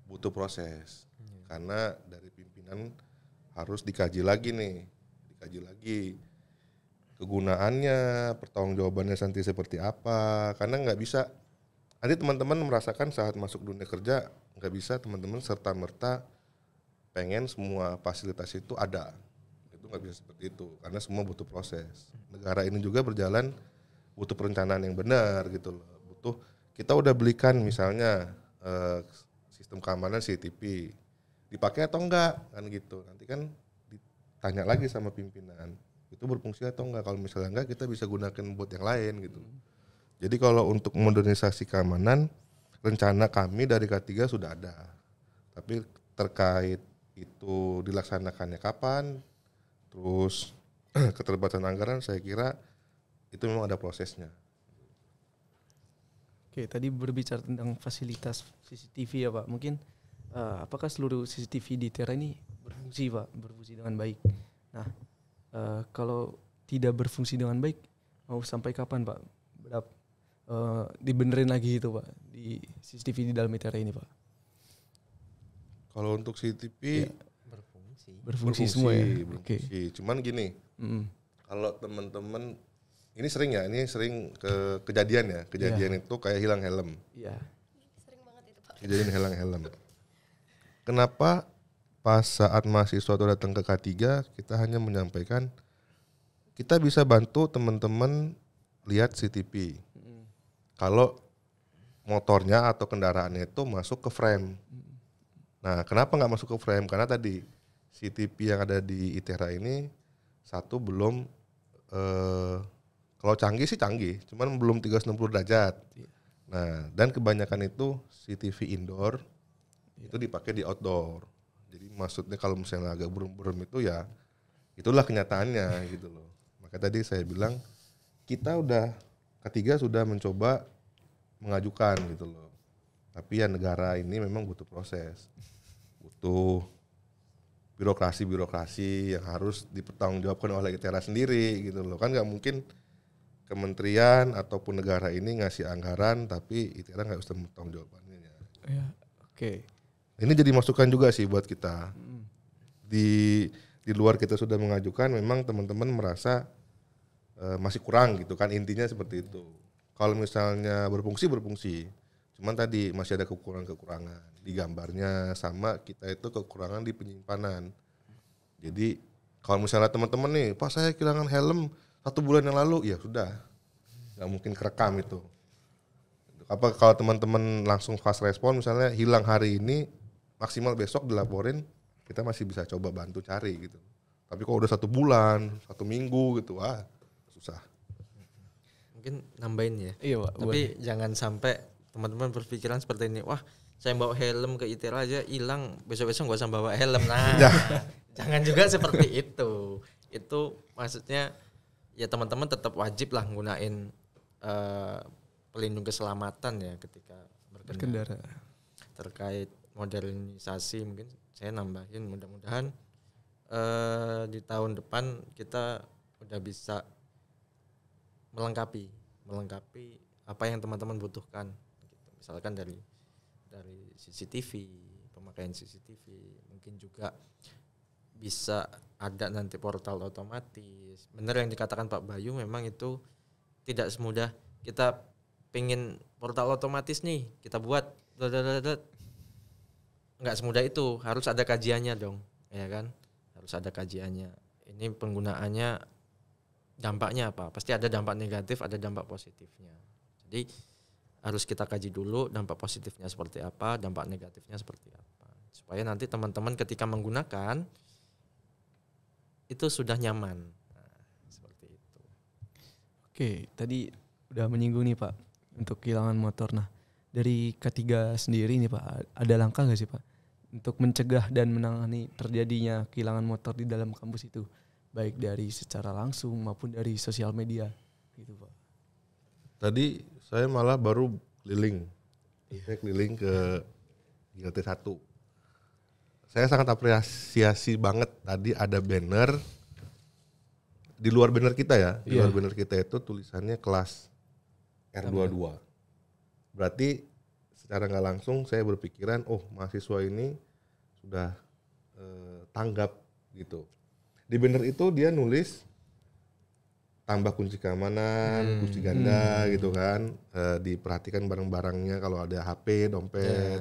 butuh proses, karena dari pimpinan harus dikaji lagi kegunaannya, pertanggungjawabannya nanti seperti apa. Karena nggak bisa nanti teman-teman merasakan saat masuk dunia kerja, nggak bisa teman-teman serta-merta pengen semua fasilitas itu ada. Itu nggak bisa seperti itu, karena semua butuh proses. Negara ini juga berjalan butuh perencanaan yang benar gitu loh. Kita udah belikan misalnya sistem keamanan CCTV, dipakai atau enggak kan gitu. Nanti kan ditanya lagi sama pimpinan, itu berfungsi atau enggak. Kalau misalnya enggak, kita bisa gunakan buat yang lain gitu. Jadi kalau untuk modernisasi keamanan, rencana kami dari K3 sudah ada. Tapi terkait itu dilaksanakannya kapan, terus keterbatasan anggaran, saya kira itu memang ada prosesnya. Oke, tadi berbicara tentang fasilitas CCTV ya Pak. Mungkin apakah seluruh CCTV di ITERA ini berfungsi Pak, berfungsi dengan baik? Nah, kalau tidak berfungsi dengan baik, mau sampai kapan Pak dibenerin lagi itu Pak di CCTV di dalam ITERA ini Pak? Kalau untuk CCTV ya, berfungsi semua ya. Berfungsi. Okay. Cuman gini, kalau teman-teman ini sering kejadian itu kayak hilang helm. Iya. Sering banget itu Pak. Kejadian hilang helm. Kenapa pas saat mahasiswa itu datang ke K3, kita hanya menyampaikan kita bisa bantu teman-teman lihat CCTV. Kalau motornya atau kendaraannya itu masuk ke frame. Nah, kenapa nggak masuk ke frame? Karena tadi CCTV yang ada di ITERA ini satu belum kalau canggih sih canggih, cuman belum 360 derajat. Nah, dan kebanyakan itu CCTV indoor itu dipakai di outdoor. Jadi maksudnya kalau misalnya agak buram-buram itu ya itulah kenyataannya gitu loh. Maka tadi saya bilang kita ketiga sudah mencoba mengajukan gitu loh. Tapi ya negara ini memang butuh proses. Butuh birokrasi yang harus dipertanggungjawabkan oleh ITERA sendiri gitu loh. Kan nggak mungkin kementerian ataupun negara ini ngasih anggaran tapi ITERA nggak usah bertanggung-jawabannya. Ya, oke. Ini jadi masukan juga sih buat kita. Di luar kita sudah mengajukan, memang teman-teman merasa masih kurang gitu kan, intinya seperti itu. Kalau misalnya berfungsi, cuman tadi masih ada kekurangan di gambarnya, sama kita itu kekurangan di penyimpanan. Jadi kalau misalnya teman-teman nih, Pak saya kehilangan helm 1 bulan yang lalu, ya sudah, nggak mungkin kerekam itu. Apa kalau teman-teman langsung fast respon, misalnya hilang hari ini, maksimal besok dilaporin, kita masih bisa coba bantu cari gitu. Tapi kalau udah 1 bulan, 1 minggu gitu, wah susah. Mungkin nambahin ya. Iya, Pak. Tapi jangan sampai teman-teman berpikiran seperti ini. Wah, saya bawa helm ke ITERA aja hilang, besok-besok nggak usah bawa helm. Nah, jangan juga seperti itu. Itu maksudnya ya teman-teman tetap wajib lah nggunain pelindung keselamatan ya ketika berkendara. Terkait modernisasi mungkin saya nambahin, mudah-mudahan di tahun depan kita udah bisa melengkapi apa yang teman-teman butuhkan gitu. Misalkan dari CCTV, pemakaian CCTV, mungkin juga bisa ada nanti portal otomatis. Benar yang dikatakan Pak Bayu, memang itu tidak semudah kita pengen portal otomatis nih kita buat nggak semudah itu, harus ada kajiannya dong, ya kan? Harus ada kajiannya. Ini penggunaannya dampaknya apa? Pasti ada dampak negatif, ada dampak positifnya. Jadi harus kita kaji dulu dampak positifnya seperti apa, dampak negatifnya seperti apa. Supaya nanti teman-teman ketika menggunakan itu sudah nyaman. Nah, seperti itu. Oke, tadi udah menyinggung nih Pak untuk kehilangan motor. Nah, dari ketiga sendiri nih Pak, ada langkah nggak sih Pak untuk mencegah dan menangani terjadinya kehilangan motor di dalam kampus itu, baik dari secara langsung maupun dari sosial media, gitu Pak? Tadi saya malah baru keliling, saya keliling ke GLT 1. Saya sangat apresiasi banget tadi ada banner di luar banner kita ya, di luar banner kita itu tulisannya kelas R22. Berarti secara nggak langsung saya berpikiran, oh mahasiswa ini sudah tanggap gitu. Di banner itu dia nulis tambah kunci keamanan, kunci ganda gitu kan, diperhatikan barang-barangnya kalau ada HP, dompet,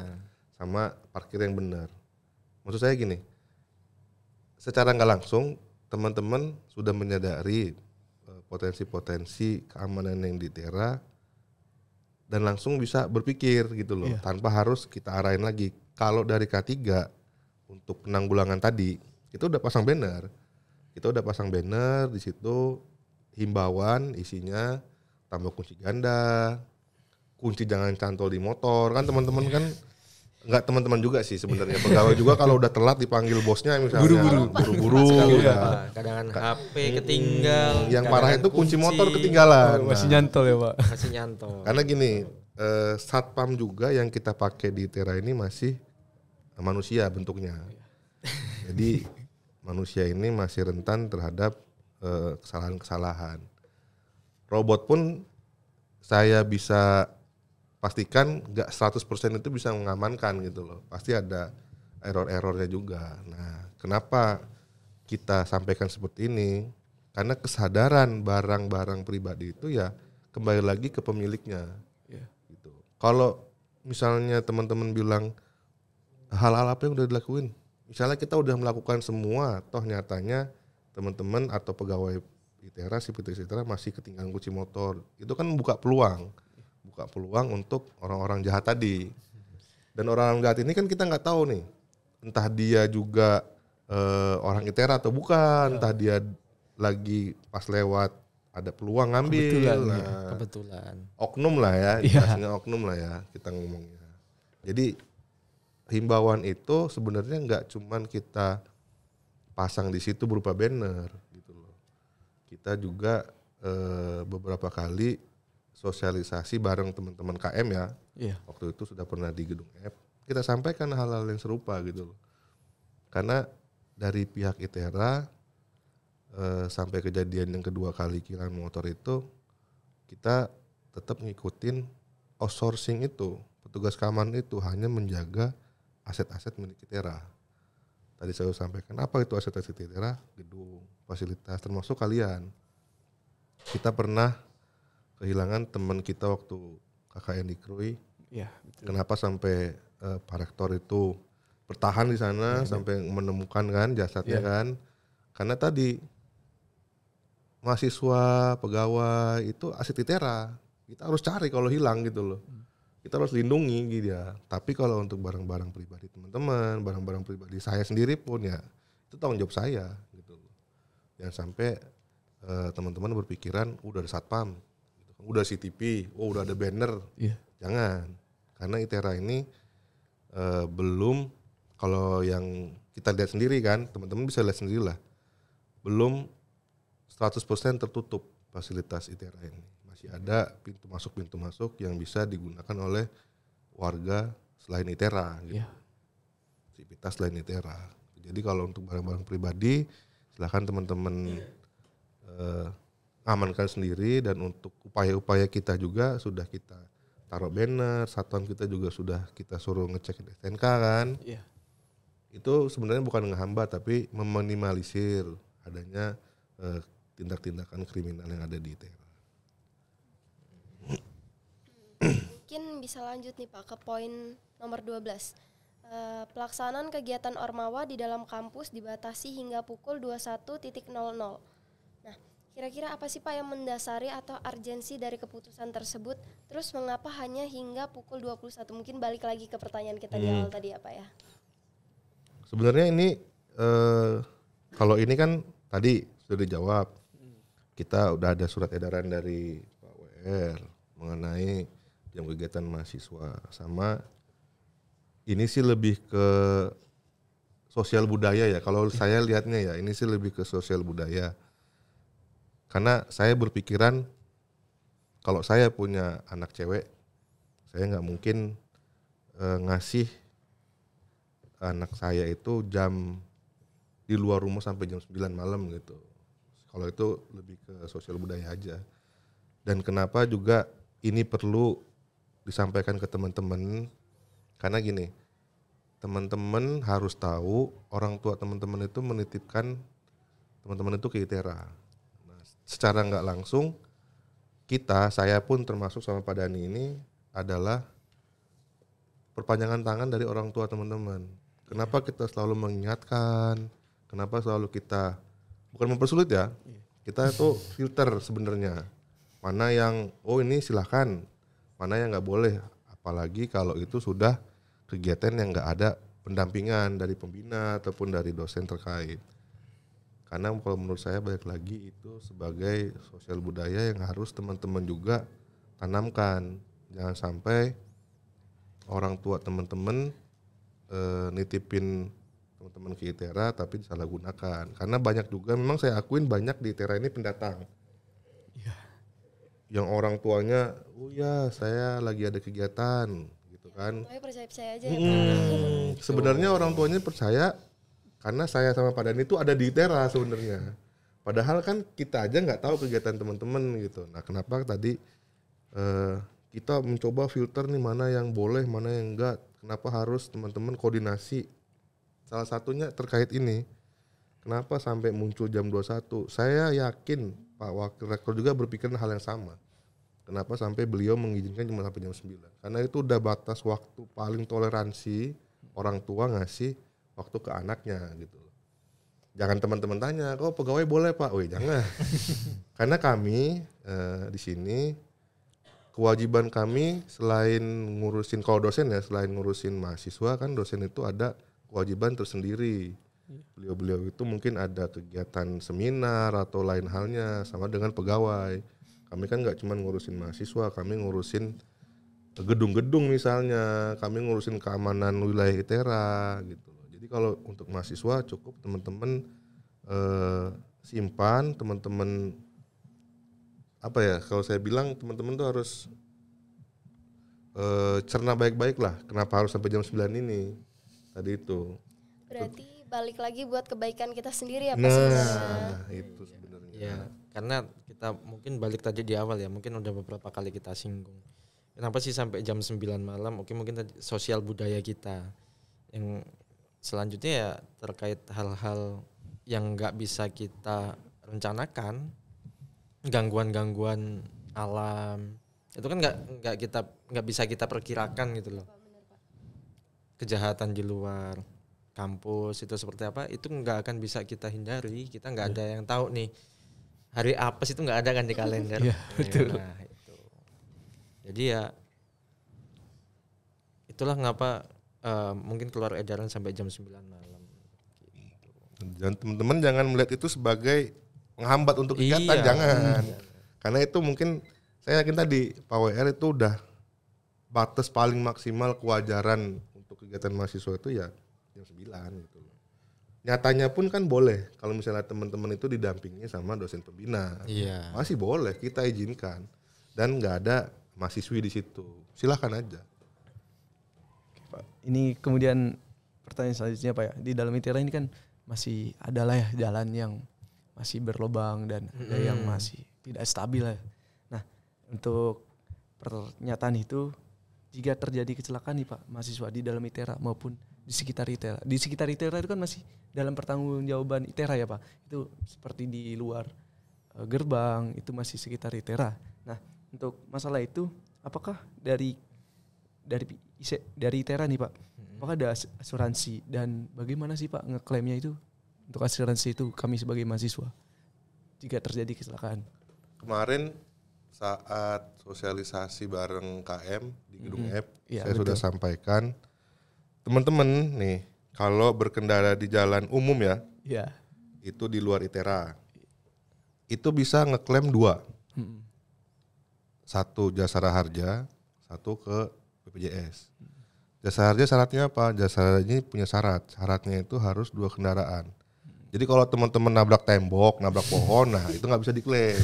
sama parkir yang benar. Maksud saya gini, secara nggak langsung teman-teman sudah menyadari potensi-potensi keamanan yang di ITERA dan langsung bisa berpikir gitu loh, tanpa harus kita arahin lagi. Kalau dari K3 untuk penanggulangan tadi, kita udah pasang banner. Kita udah pasang banner di situ, himbauan isinya tambah kunci ganda, kunci jangan cantol di motor. Kan teman-teman kan enggak teman-teman juga sih sebenarnya, pegawai juga kalau udah telat dipanggil bosnya misalnya buru-buru ya. Kadang HP ketinggal. Yang parah itu kunci motor ketinggalan. Masih nyantol ya Pak. Masih nyantol. Karena gini, satpam juga yang kita pakai di ITERA ini masih manusia bentuknya. Jadi manusia ini masih rentan terhadap kesalahan-kesalahan. Robot pun saya bisa pastikan nggak 100% itu bisa mengamankan gitu loh. Pasti ada error-errornya juga. Nah, kenapa kita sampaikan seperti ini? Karena kesadaran barang-barang pribadi itu ya kembali lagi ke pemiliknya. Gitu. Kalau misalnya teman-teman bilang hal-hal apa yang udah dilakuin? Misalnya kita udah melakukan semua, toh nyatanya teman-teman atau pegawai ITERA, sipil ITERA masih ketinggalan kunci motor. Itu kan buka peluang untuk orang-orang jahat tadi. Dan orang-orang jahat ini kan kita nggak tahu nih, entah dia juga orang ITERA atau bukan, entah dia lagi pas lewat ada peluang ngambil. Kebetulan. Oknum lah ya, istilahnya oknum lah ya kita ngomongnya. Jadi himbauan itu sebenarnya nggak cuman kita pasang di situ berupa banner gitu loh. Kita juga beberapa kali sosialisasi bareng teman-teman KM ya. Waktu itu sudah pernah di gedung F. Kita sampaikan hal-hal yang serupa gitu loh. Karena dari pihak ITERA sampai kejadian yang kedua kali kilang motor itu, kita tetap ngikutin outsourcing itu. Petugas keamanan itu hanya menjaga aset-aset milik ITERA. Tadi saya sampaikan apa itu aset-aset ITERA, gedung, fasilitas, termasuk kalian. Kita pernah kehilangan teman kita waktu KKN di Krui. Kenapa sampai Pak Rektor itu bertahan di sana sampai menemukan kan jasadnya kan? Karena tadi mahasiswa, pegawai itu aset ITERA. Kita harus cari kalau hilang gitu loh. Kita harus lindungi gitu ya. Tapi kalau untuk barang-barang pribadi teman-teman, barang-barang pribadi saya sendiri pun ya itu tanggung jawab saya gitu loh. Jangan sampai teman-teman berpikiran udah ada satpam, gitu. Udah CCTV, udah ada banner. Jangan. Karena ITERA ini belum, kalau yang kita lihat sendiri kan, teman-teman bisa lihat sendiri lah. Belum 100% tertutup fasilitas ITERA ini. Masih ada pintu masuk yang bisa digunakan oleh warga selain ITERA gitu. Aktivitas selain ITERA. Jadi kalau untuk barang-barang pribadi silakan teman-teman amankan sendiri, dan untuk upaya-upaya kita juga sudah kita taruh banner, satuan kita juga sudah kita suruh ngecek STNK kan. Itu sebenarnya bukan menghambat tapi meminimalisir adanya tindak-tindakan kriminal yang ada di ITERA. Mungkin bisa lanjut nih Pak ke poin nomor 12. Pelaksanaan kegiatan Ormawa di dalam kampus dibatasi hingga pukul 21.00. Nah, kira-kira apa sih Pak yang mendasari atau urgensi dari keputusan tersebut? Terus mengapa hanya hingga pukul 21? Mungkin balik lagi ke pertanyaan kita di awal tadi ya Pak ya. Sebenarnya ini kalau ini kan tadi sudah dijawab. Kita udah ada surat edaran dari Pak WR mengenai jam kegiatan mahasiswa, sama ini sih lebih ke sosial budaya ya. Kalau saya lihatnya ya ini sih lebih ke sosial budaya. Karena saya berpikiran kalau saya punya anak cewek, saya nggak mungkin ngasih anak saya itu jam di luar rumah sampai jam 9 malam gitu. Kalau itu lebih ke sosial budaya aja. Dan kenapa juga ini perlu disampaikan ke teman-teman, karena gini, teman-teman harus tahu orang tua teman-teman itu menitipkan teman-teman itu ke ITERA. Nah, secara nggak langsung saya pun termasuk sama Pak Dani ini adalah perpanjangan tangan dari orang tua teman-teman. Kenapa kita selalu mengingatkan, kenapa selalu kita bukan mempersulit ya, kita itu filter sebenarnya. Mana yang ini silahkan, mana yang nggak boleh. Apalagi kalau itu sudah kegiatan yang nggak ada pendampingan dari pembina ataupun dari dosen terkait. Karena kalau menurut saya balik lagi itu sebagai sosial budaya yang harus teman-teman juga tanamkan. Jangan sampai orang tua teman-teman nitipin teman-teman ke ITERA tapi disalahgunakan. Karena banyak juga, memang saya akuin banyak di ITERA ini pendatang. Yang orang tuanya, saya lagi ada kegiatan gitu kan. Percaya aja ya. Sebenarnya orang tuanya percaya karena saya sama Pak Dani itu ada di ITERA sebenarnya. Padahal kan kita aja nggak tahu kegiatan teman-teman gitu. Nah, kenapa tadi kita mencoba filter nih mana yang boleh, mana yang enggak. Kenapa harus teman-teman koordinasi? Salah satunya terkait ini. Kenapa sampai muncul jam 21? Saya yakin Pak Wakil Rektor juga berpikiran hal yang sama. Kenapa sampai beliau mengizinkan cuma sampai jam 9? Karena itu udah batas waktu paling toleransi orang tua ngasih waktu ke anaknya gitu. Jangan teman-teman tanya, kok pegawai boleh Pak? Jangan. Karena kami di sini kewajiban kami selain ngurusin, kalau dosen ya, selain ngurusin mahasiswa kan dosen itu ada kewajiban tersendiri Beliau-beliau itu mungkin ada kegiatan seminar atau lain halnya sama dengan pegawai. Kami kan nggak cuma ngurusin mahasiswa, kami ngurusin gedung-gedung misalnya, kami ngurusin keamanan wilayah ITERA gitu. Jadi kalau untuk mahasiswa cukup teman-teman simpan, teman-teman apa ya, kalau saya bilang teman-teman tuh harus cerna baik-baik lah kenapa harus sampai jam 9 ini tadi itu. Berarti balik lagi buat kebaikan kita sendiri ya Pak Nah, sebenarnya. itu sebenarnya. Ya, karena kita mungkin balik tadi di awal ya, mungkin udah beberapa kali kita singgung. Kenapa sih sampai jam 9 malam? Mungkin tadi sosial budaya kita. Yang selanjutnya ya terkait hal-hal yang nggak bisa kita rencanakan, gangguan-gangguan alam. Itu kan nggak bisa kita perkirakan gitu loh. Kejahatan di luar kampus itu seperti apa, itu nggak akan bisa kita hindari. Kita nggak ada yang tahu nih hari apes itu nggak ada kan di kalender. Betul. Nah, itu. Jadi ya itulah ngapa mungkin keluar edaran sampai jam 9 malam. Gitu. Dan teman-teman jangan melihat itu sebagai menghambat untuk kegiatan, Iya. jangan. Karena itu mungkin saya yakin tadi Pak WR itu udah batas paling maksimal kewajaran untuk kegiatan mahasiswa itu ya jam 9 gitu loh. Nyatanya pun kan boleh kalau misalnya teman-teman itu didampingi sama dosen pembina. Iya. Masih boleh, kita izinkan. Dan nggak ada mahasiswi di situ. Silahkan aja. Pak, ini kemudian pertanyaan selanjutnya Pak ya, di dalam ITERA ini kan masih ada lah ya jalan yang masih berlubang dan ada yang masih tidak stabil lah. Nah, untuk pernyataan itu, jika terjadi kecelakaan nih Pak, mahasiswa di dalam ITERA maupun di sekitar ITERA. Di sekitar ITERA itu kan masih dalam pertanggungjawaban ITERA ya Pak. Itu seperti di luar gerbang, itu masih sekitar ITERA. Nah, untuk masalah itu, apakah dari ITERA nih Pak, apakah ada asuransi dan bagaimana sih Pak ngeklaimnya itu? Untuk asuransi itu kami sebagai mahasiswa jika terjadi kecelakaan. Kemarin saat sosialisasi bareng KM di Gedung F, Iya, saya betul. sudah sampaikan, teman-teman nih, kalau berkendara di jalan umum ya, Iya. itu di luar ITERA, itu bisa ngeklaim 2. Satu jasara harja, satu ke BPJS. Jasa harja syaratnya apa? Jasa harja ini punya syarat. Syaratnya itu harus 2 kendaraan. Jadi kalau teman-teman nabrak tembok, nabrak pohon, nah itu nggak bisa diklaim.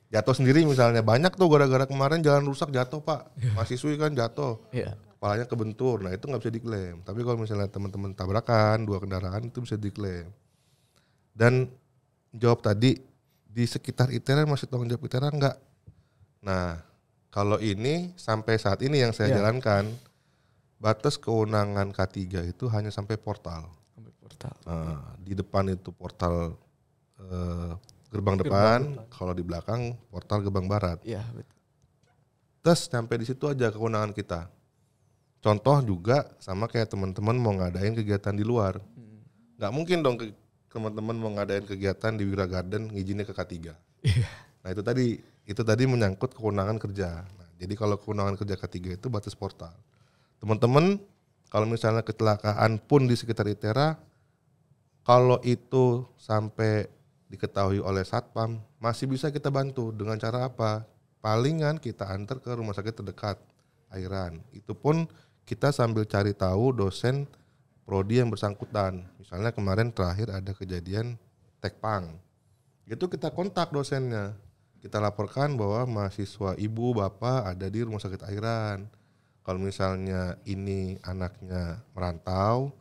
Jatuh sendiri misalnya, banyak tuh gara-gara kemarin jalan rusak jatuh Pak. Mahasiswi kan jatuh, Iya. kepalanya kebentur, nah itu nggak bisa diklaim. Tapi kalau misalnya teman-teman tabrakan 2 kendaraan itu bisa diklaim. Dan jawab tadi, di sekitar ITERA masih tanggung jawab ITERA enggak? Nah, kalau ini sampai saat ini yang saya jalankan, batas kewenangan K3 itu hanya sampai portal. Sampai portal. Nah, di depan itu portal gerbang depan, kalau di belakang portal gerbang barat. Iya, betul. Terus sampai di situ aja kewenangan kita. Contoh juga sama kayak teman-teman mau ngadain kegiatan di luar. Nggak mungkin dong teman-teman mau ngadain kegiatan di Wira Garden ngizinnya ke K3. Nah itu tadi menyangkut kewenangan kerja. Nah, jadi kalau kewenangan kerja K3 itu batas portal. Teman-teman kalau misalnya kecelakaan pun di sekitar ITERA, kalau itu sampai diketahui oleh Satpam, masih bisa kita bantu dengan cara apa? Palingan kita antar ke rumah sakit terdekat, Airan. Itu pun kita sambil cari tahu dosen prodi yang bersangkutan. Misalnya kemarin terakhir ada kejadian tekpang. Itu kita kontak dosennya. Kita laporkan bahwa mahasiswa ibu bapak ada di rumah sakit Airan. Kalau misalnya ini anaknya merantau,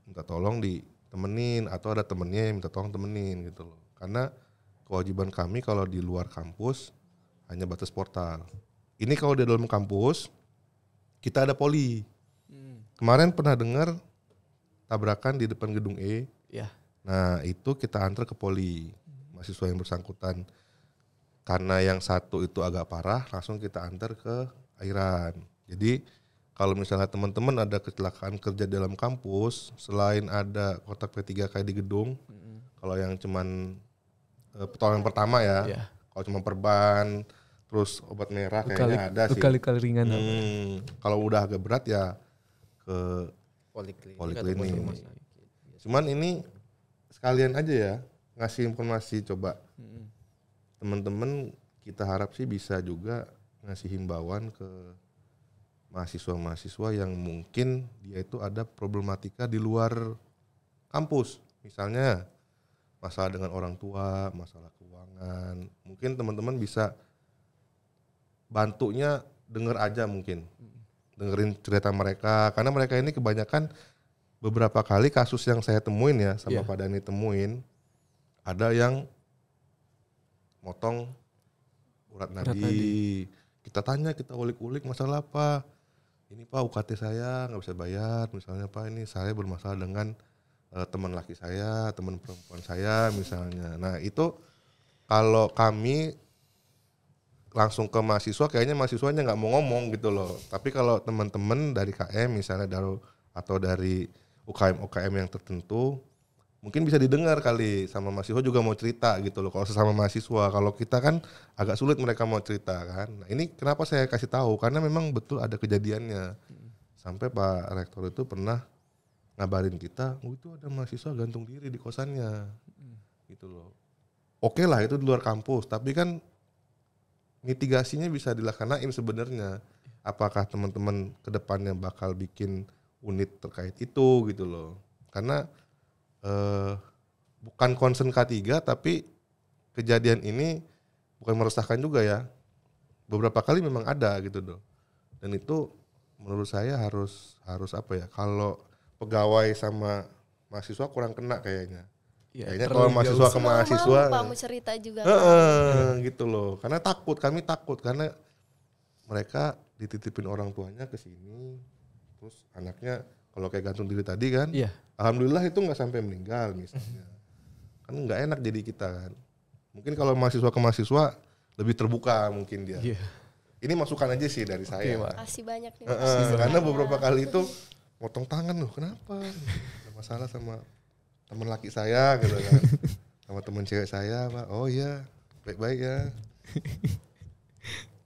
minta tolong ditemenin atau ada temennya yang minta tolong temenin gitu loh. Karena kewajiban kami kalau di luar kampus hanya batas portal. Ini kalau di dalam kampus kita ada poli. Kemarin pernah dengar tabrakan di depan gedung E. Iya. Nah itu kita antar ke poli mahasiswa yang bersangkutan. Karena yang satu itu agak parah, langsung kita antar ke Airan. Jadi kalau misalnya teman-teman ada kecelakaan kerja dalam kampus, selain ada kotak P3K di gedung, kalau yang cuman pertolongan pertama ya, Iya. kalau cuma perban, terus obat merah kayaknya ada sih. Kali-kali ringan. Kalau udah agak berat ya ke Poliklinik. Poliklinik. ataupun rumah sakit. Cuman ini sekalian aja ya ngasih informasi, coba teman-teman kita harap sih bisa juga ngasih himbauan ke mahasiswa-mahasiswa yang mungkin dia itu ada problematika di luar kampus, misalnya masalah dengan orang tua, masalah keuangan, mungkin teman-teman bisa bantunya denger aja, mungkin dengerin cerita mereka, karena mereka ini kebanyakan beberapa kali kasus yang saya temuin ya sama Pak Dani temuin, ada yang motong urat nadi. Kita tanya, kita ulik-ulik masalah apa. Ini Pak, UKT saya nggak bisa bayar, misalnya Pak ini saya bermasalah dengan teman laki saya, teman perempuan saya misalnya. Nah itu kalau kami langsung ke mahasiswa, kayaknya mahasiswanya nggak mau ngomong gitu loh. Tapi kalau teman-teman dari KM misalnya atau dari UKM yang tertentu, mungkin bisa didengar kali sama mahasiswa juga mau cerita gitu loh. Kalau sesama mahasiswa, kalau kita kan agak sulit mereka mau cerita kan. Nah ini kenapa saya kasih tahu, karena memang betul ada kejadiannya. Sampai Pak Rektor itu pernah ngabarin kita, itu ada mahasiswa gantung diri di kosannya, gitu loh. Oke lah itu di luar kampus, tapi kan mitigasinya bisa dilaksanain sebenarnya. Apakah teman-teman kedepannya bakal bikin unit terkait itu gitu loh. Karena bukan concern K3, tapi kejadian ini bukan meresahkan juga ya. Beberapa kali memang ada gitu loh. Dan itu menurut saya harus apa ya, kalau pegawai sama mahasiswa kurang kena kayaknya. Kayaknya kalau mahasiswa ke mahasiswa Pak mau cerita juga gitu loh. Karena kami takut karena mereka dititipin orang tuanya ke sini, terus anaknya kalau kayak gantung diri tadi kan, alhamdulillah itu nggak sampai meninggal misalnya. Kan nggak enak jadi kita kan. Mungkin kalau mahasiswa ke mahasiswa lebih terbuka mungkin dia. Ini masukan aja sih dari saya. Kasih banyak nih. Karena beberapa kali itu potong tangan loh, kenapa? Ada masalah sama teman laki saya gitu kan, sama teman cewek saya Pak. Oh iya, baik-baik ya.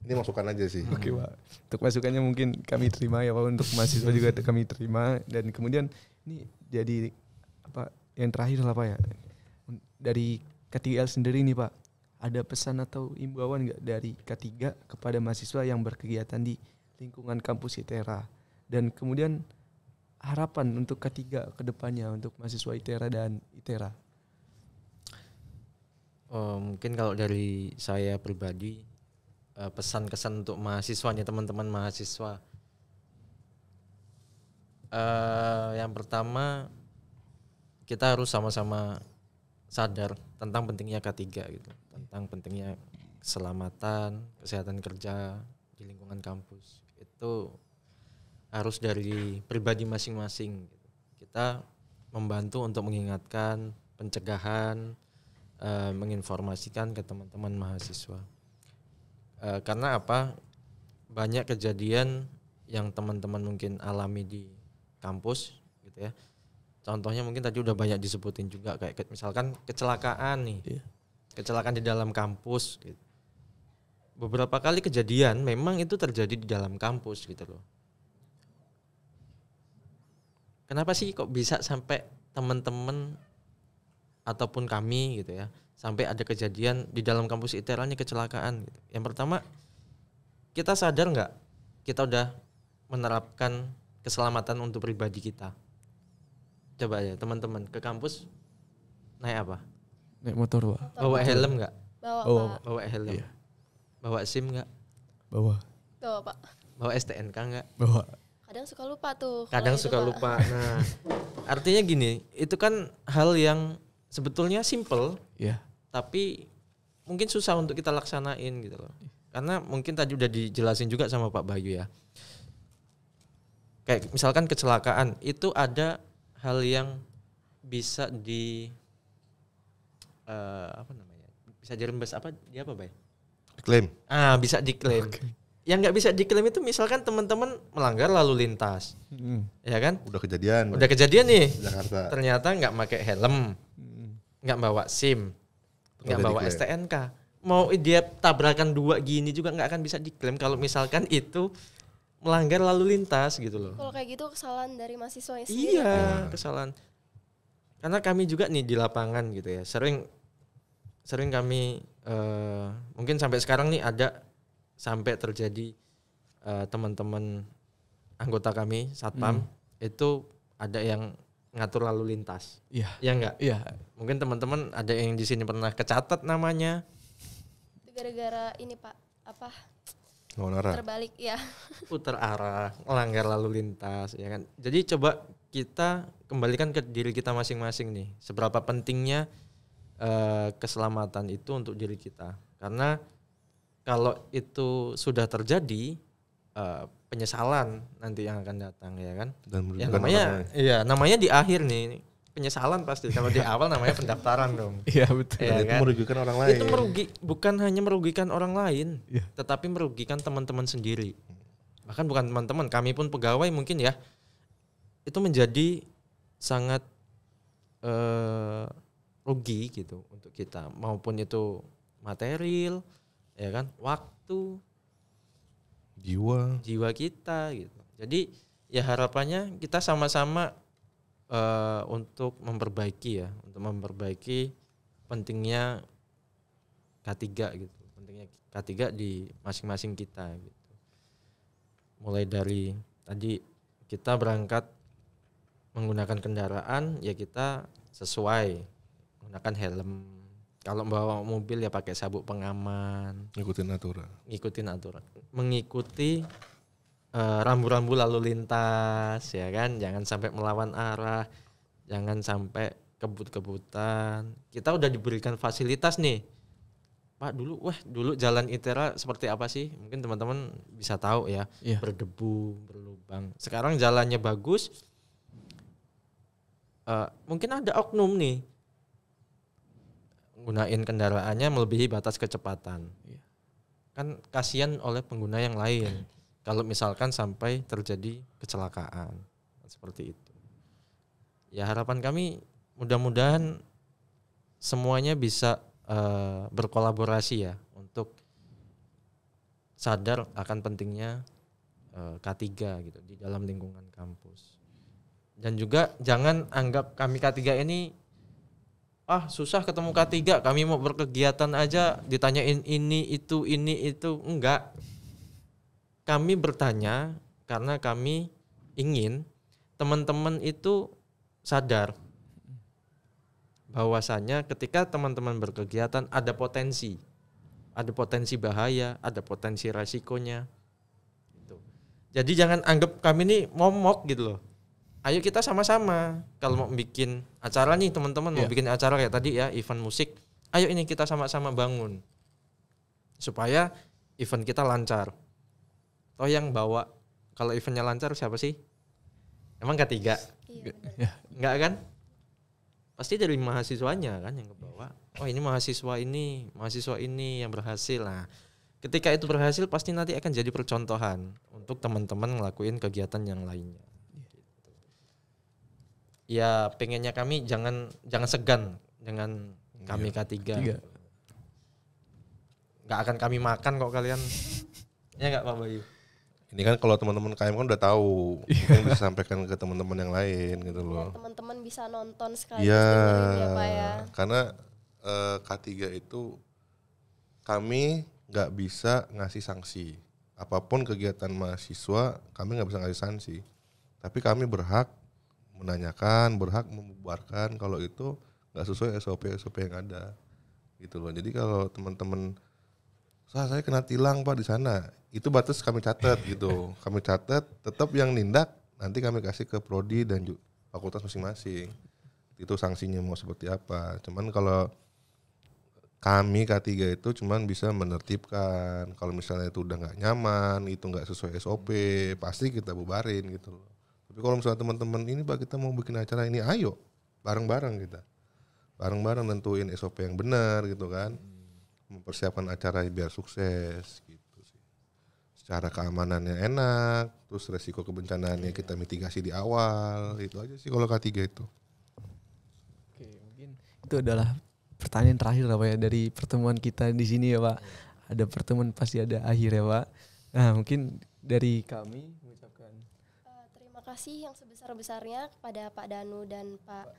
Ini masukan aja sih. Oke Pak, untuk masukannya mungkin kami terima ya Pak, untuk mahasiswa juga kami terima. Dan kemudian ini jadi apa yang terakhir lah Pak ya, dari K3L sendiri nih Pak, ada pesan atau imbauan nggak dari K3 kepada mahasiswa yang berkegiatan di lingkungan kampus ITERA, dan kemudian harapan untuk K3 ke depannya untuk mahasiswa ITERA dan ITERA? Mungkin kalau dari saya pribadi, pesan-kesan untuk mahasiswanya, teman-teman mahasiswa. Yang pertama, kita harus sama-sama sadar tentang pentingnya K3 gitu, tentang pentingnya keselamatan, kesehatan kerja di lingkungan kampus. Itu harus dari pribadi masing-masing. Kita membantu untuk mengingatkan, pencegahan, menginformasikan ke teman-teman mahasiswa. Karena apa? Banyak kejadian yang teman-teman mungkin alami di kampus gitu ya. Contohnya mungkin tadi udah banyak disebutin juga, kayak misalkan kecelakaan nih. Kecelakaan di dalam kampus gitu. Beberapa kali kejadian memang itu terjadi di dalam kampus gitu loh. Kenapa sih kok bisa sampai teman-teman ataupun kami gitu ya, sampai ada kejadian di dalam kampus ITERA ini kecelakaan gitu. Yang pertama, kita sadar nggak kita udah menerapkan keselamatan untuk pribadi kita? Coba ya teman-teman ke kampus naik apa? Naik motor Pak. Bawa helm nggak? Bawa helm. Iya. Bawa SIM nggak? Bawa Pak. Bawa STNK nggak? Bawa. Kadang suka lupa tuh. Kadang suka lupa. Nah, artinya gini, itu kan hal yang sebetulnya simple, tapi mungkin susah untuk kita laksanain gitu loh. Karena mungkin tadi udah dijelasin juga sama Pak Bayu ya. Kayak misalkan kecelakaan, itu ada hal yang bisa bisa dirembes Bay? Diklaim. Bisa diklaim. Yang nggak bisa diklaim itu misalkan teman-teman melanggar lalu lintas, ya kan? Udah kejadian nih. Jakarta. Ternyata nggak pakai helm, nggak bawa SIM, nggak bawa STNK. Mau dia tabrakan 2 gini juga nggak akan bisa diklaim kalau misalkan itu melanggar lalu lintas gitu loh. Kalau kayak gitu kesalahan dari mahasiswanya sendiri. Iya, kesalahan. karena kami juga nih di lapangan gitu ya, sering kami mungkin sampai sekarang nih ada sampai terjadi teman-teman anggota kami satpam itu ada yang ngatur lalu lintas. Iya. Ya enggak? Iya. Mungkin teman-teman ada yang di sini pernah kecatat namanya. Itu gara-gara ini Pak, apa? Lawan arah. Terbalik ya. Putar arah, melanggar lalu lintas, ya kan. Jadi coba kita kembalikan ke diri kita masing-masing nih. Seberapa pentingnya keselamatan itu untuk diri kita. Karena kalau itu sudah terjadi, penyesalan nanti yang akan datang, ya kan. Dan Ya namanya di akhir nih penyesalan pasti. Kalau di awal namanya pendaftaran dong. Iya betul. Ya, itu kan? merugikan orang lain. Itu bukan hanya merugikan orang lain, Iya. tetapi merugikan teman-teman sendiri. Bahkan bukan teman-teman, kami pun pegawai mungkin ya, itu menjadi sangat rugi gitu untuk kita, maupun itu material, ya kan, waktu, jiwa kita gitu. Jadi ya harapannya kita sama-sama untuk memperbaiki pentingnya K3 gitu, pentingnya K3 di masing-masing kita gitu. Mulai dari tadi kita berangkat menggunakan kendaraan ya kita sesuai menggunakan helm. Kalau bawa mobil ya pakai sabuk pengaman, Ngikutin aturan. mengikuti rambu-rambu lalu lintas, ya kan, jangan sampai melawan arah, jangan sampai kebut-kebutan. Kita udah diberikan fasilitas nih, Pak. Dulu jalan ITERA seperti apa sih? Mungkin teman-teman bisa tahu ya, berdebu, berlubang. Sekarang jalannya bagus, mungkin ada oknum nih, gunain kendaraannya melebihi batas kecepatan. Kan kasihan oleh pengguna yang lain. Kalau misalkan sampai terjadi kecelakaan seperti itu. Ya harapan kami mudah-mudahan semuanya bisa berkolaborasi ya untuk sadar akan pentingnya K3 gitu di dalam lingkungan kampus. Dan juga jangan anggap kami K3 ini susah ketemu K3, kami mau berkegiatan aja ditanyain ini itu, enggak. Kami bertanya karena kami ingin teman-teman itu sadar bahwasanya ketika teman-teman berkegiatan ada potensi bahaya, ada potensi resikonya. Gitu. Jadi jangan anggap kami ini momok gitu loh. Ayo kita sama-sama kalau mau bikin acara nih teman-teman, mau bikin acara kayak tadi ya, event musik. Ayo ini kita sama-sama bangun supaya event kita lancar. Toh yang bawa kalau eventnya lancar siapa sih? Emang K3? Iya, Enggak kan? Pasti dari mahasiswanya kan yang kebawa. Oh ini mahasiswa ini yang berhasil. Nah, ketika itu berhasil pasti nanti akan jadi percontohan untuk teman-teman ngelakuin kegiatan yang lainnya. Gitu. Ya pengennya kami jangan segan dengan kami K3. Nggak akan kami makan kok kalian. Ya nggak Pak Bayu? Ini kan kalau teman-teman KM kan udah tahu, mungkin bisa sampaikan ke teman-teman yang lain gitu loh. Teman-teman bisa nonton sekali Iya, ya Pak ya. Karena K3 itu kami nggak bisa ngasih sanksi. Apapun kegiatan mahasiswa, kami nggak bisa ngasih sanksi. Tapi kami berhak menanyakan, berhak membubarkan kalau itu nggak sesuai SOP yang ada, gitu loh. Jadi kalau teman-teman saya kena tilang Pak di sana, itu batas kami catat gitu. Kami catat, tetap yang nindak nanti kami kasih ke prodi dan fakultas masing-masing. Itu sanksinya mau seperti apa. Cuman kalau kami K3 itu cuman bisa menertibkan. Kalau misalnya itu udah nggak nyaman, itu nggak sesuai SOP, pasti kita bubarin gitu loh. Tapi kalau misalnya teman-teman ini Pak kita mau bikin acara ini, ayo bareng-bareng kita. Bareng-bareng nentuin SOP yang benar gitu kan. Mempersiapkan acara biar sukses gitu sih. Secara keamanannya enak, terus resiko kebencanaannya kita mitigasi di awal, itu aja sih kalau K3 itu. Oke, mungkin itu adalah pertanyaan terakhir Pak ya dari pertemuan kita di sini ya Pak. Ada pertemuan pasti ada akhir ya Pak. Nah mungkin dari kami mengucapkan Terima kasih yang sebesar-besarnya kepada Pak Danu dan Pak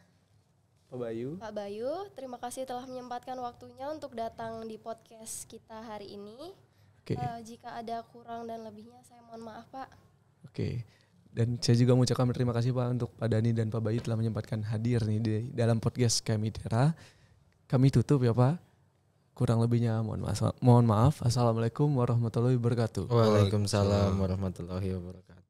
Pak Bayu. Pak Bayu, terima kasih telah menyempatkan waktunya untuk datang di podcast kita hari ini. Oke. Jika ada kurang dan lebihnya, saya mohon maaf Pak. Oke. Dan saya juga mengucapkan terima kasih Pak untuk Pak Dani dan Pak Bayu telah menyempatkan hadir nih di dalam podcast kami ITERA. Kami tutup ya Pak. Kurang lebihnya mohon maaf. Assalamualaikum warahmatullahi wabarakatuh. Waalaikumsalam warahmatullahi wabarakatuh.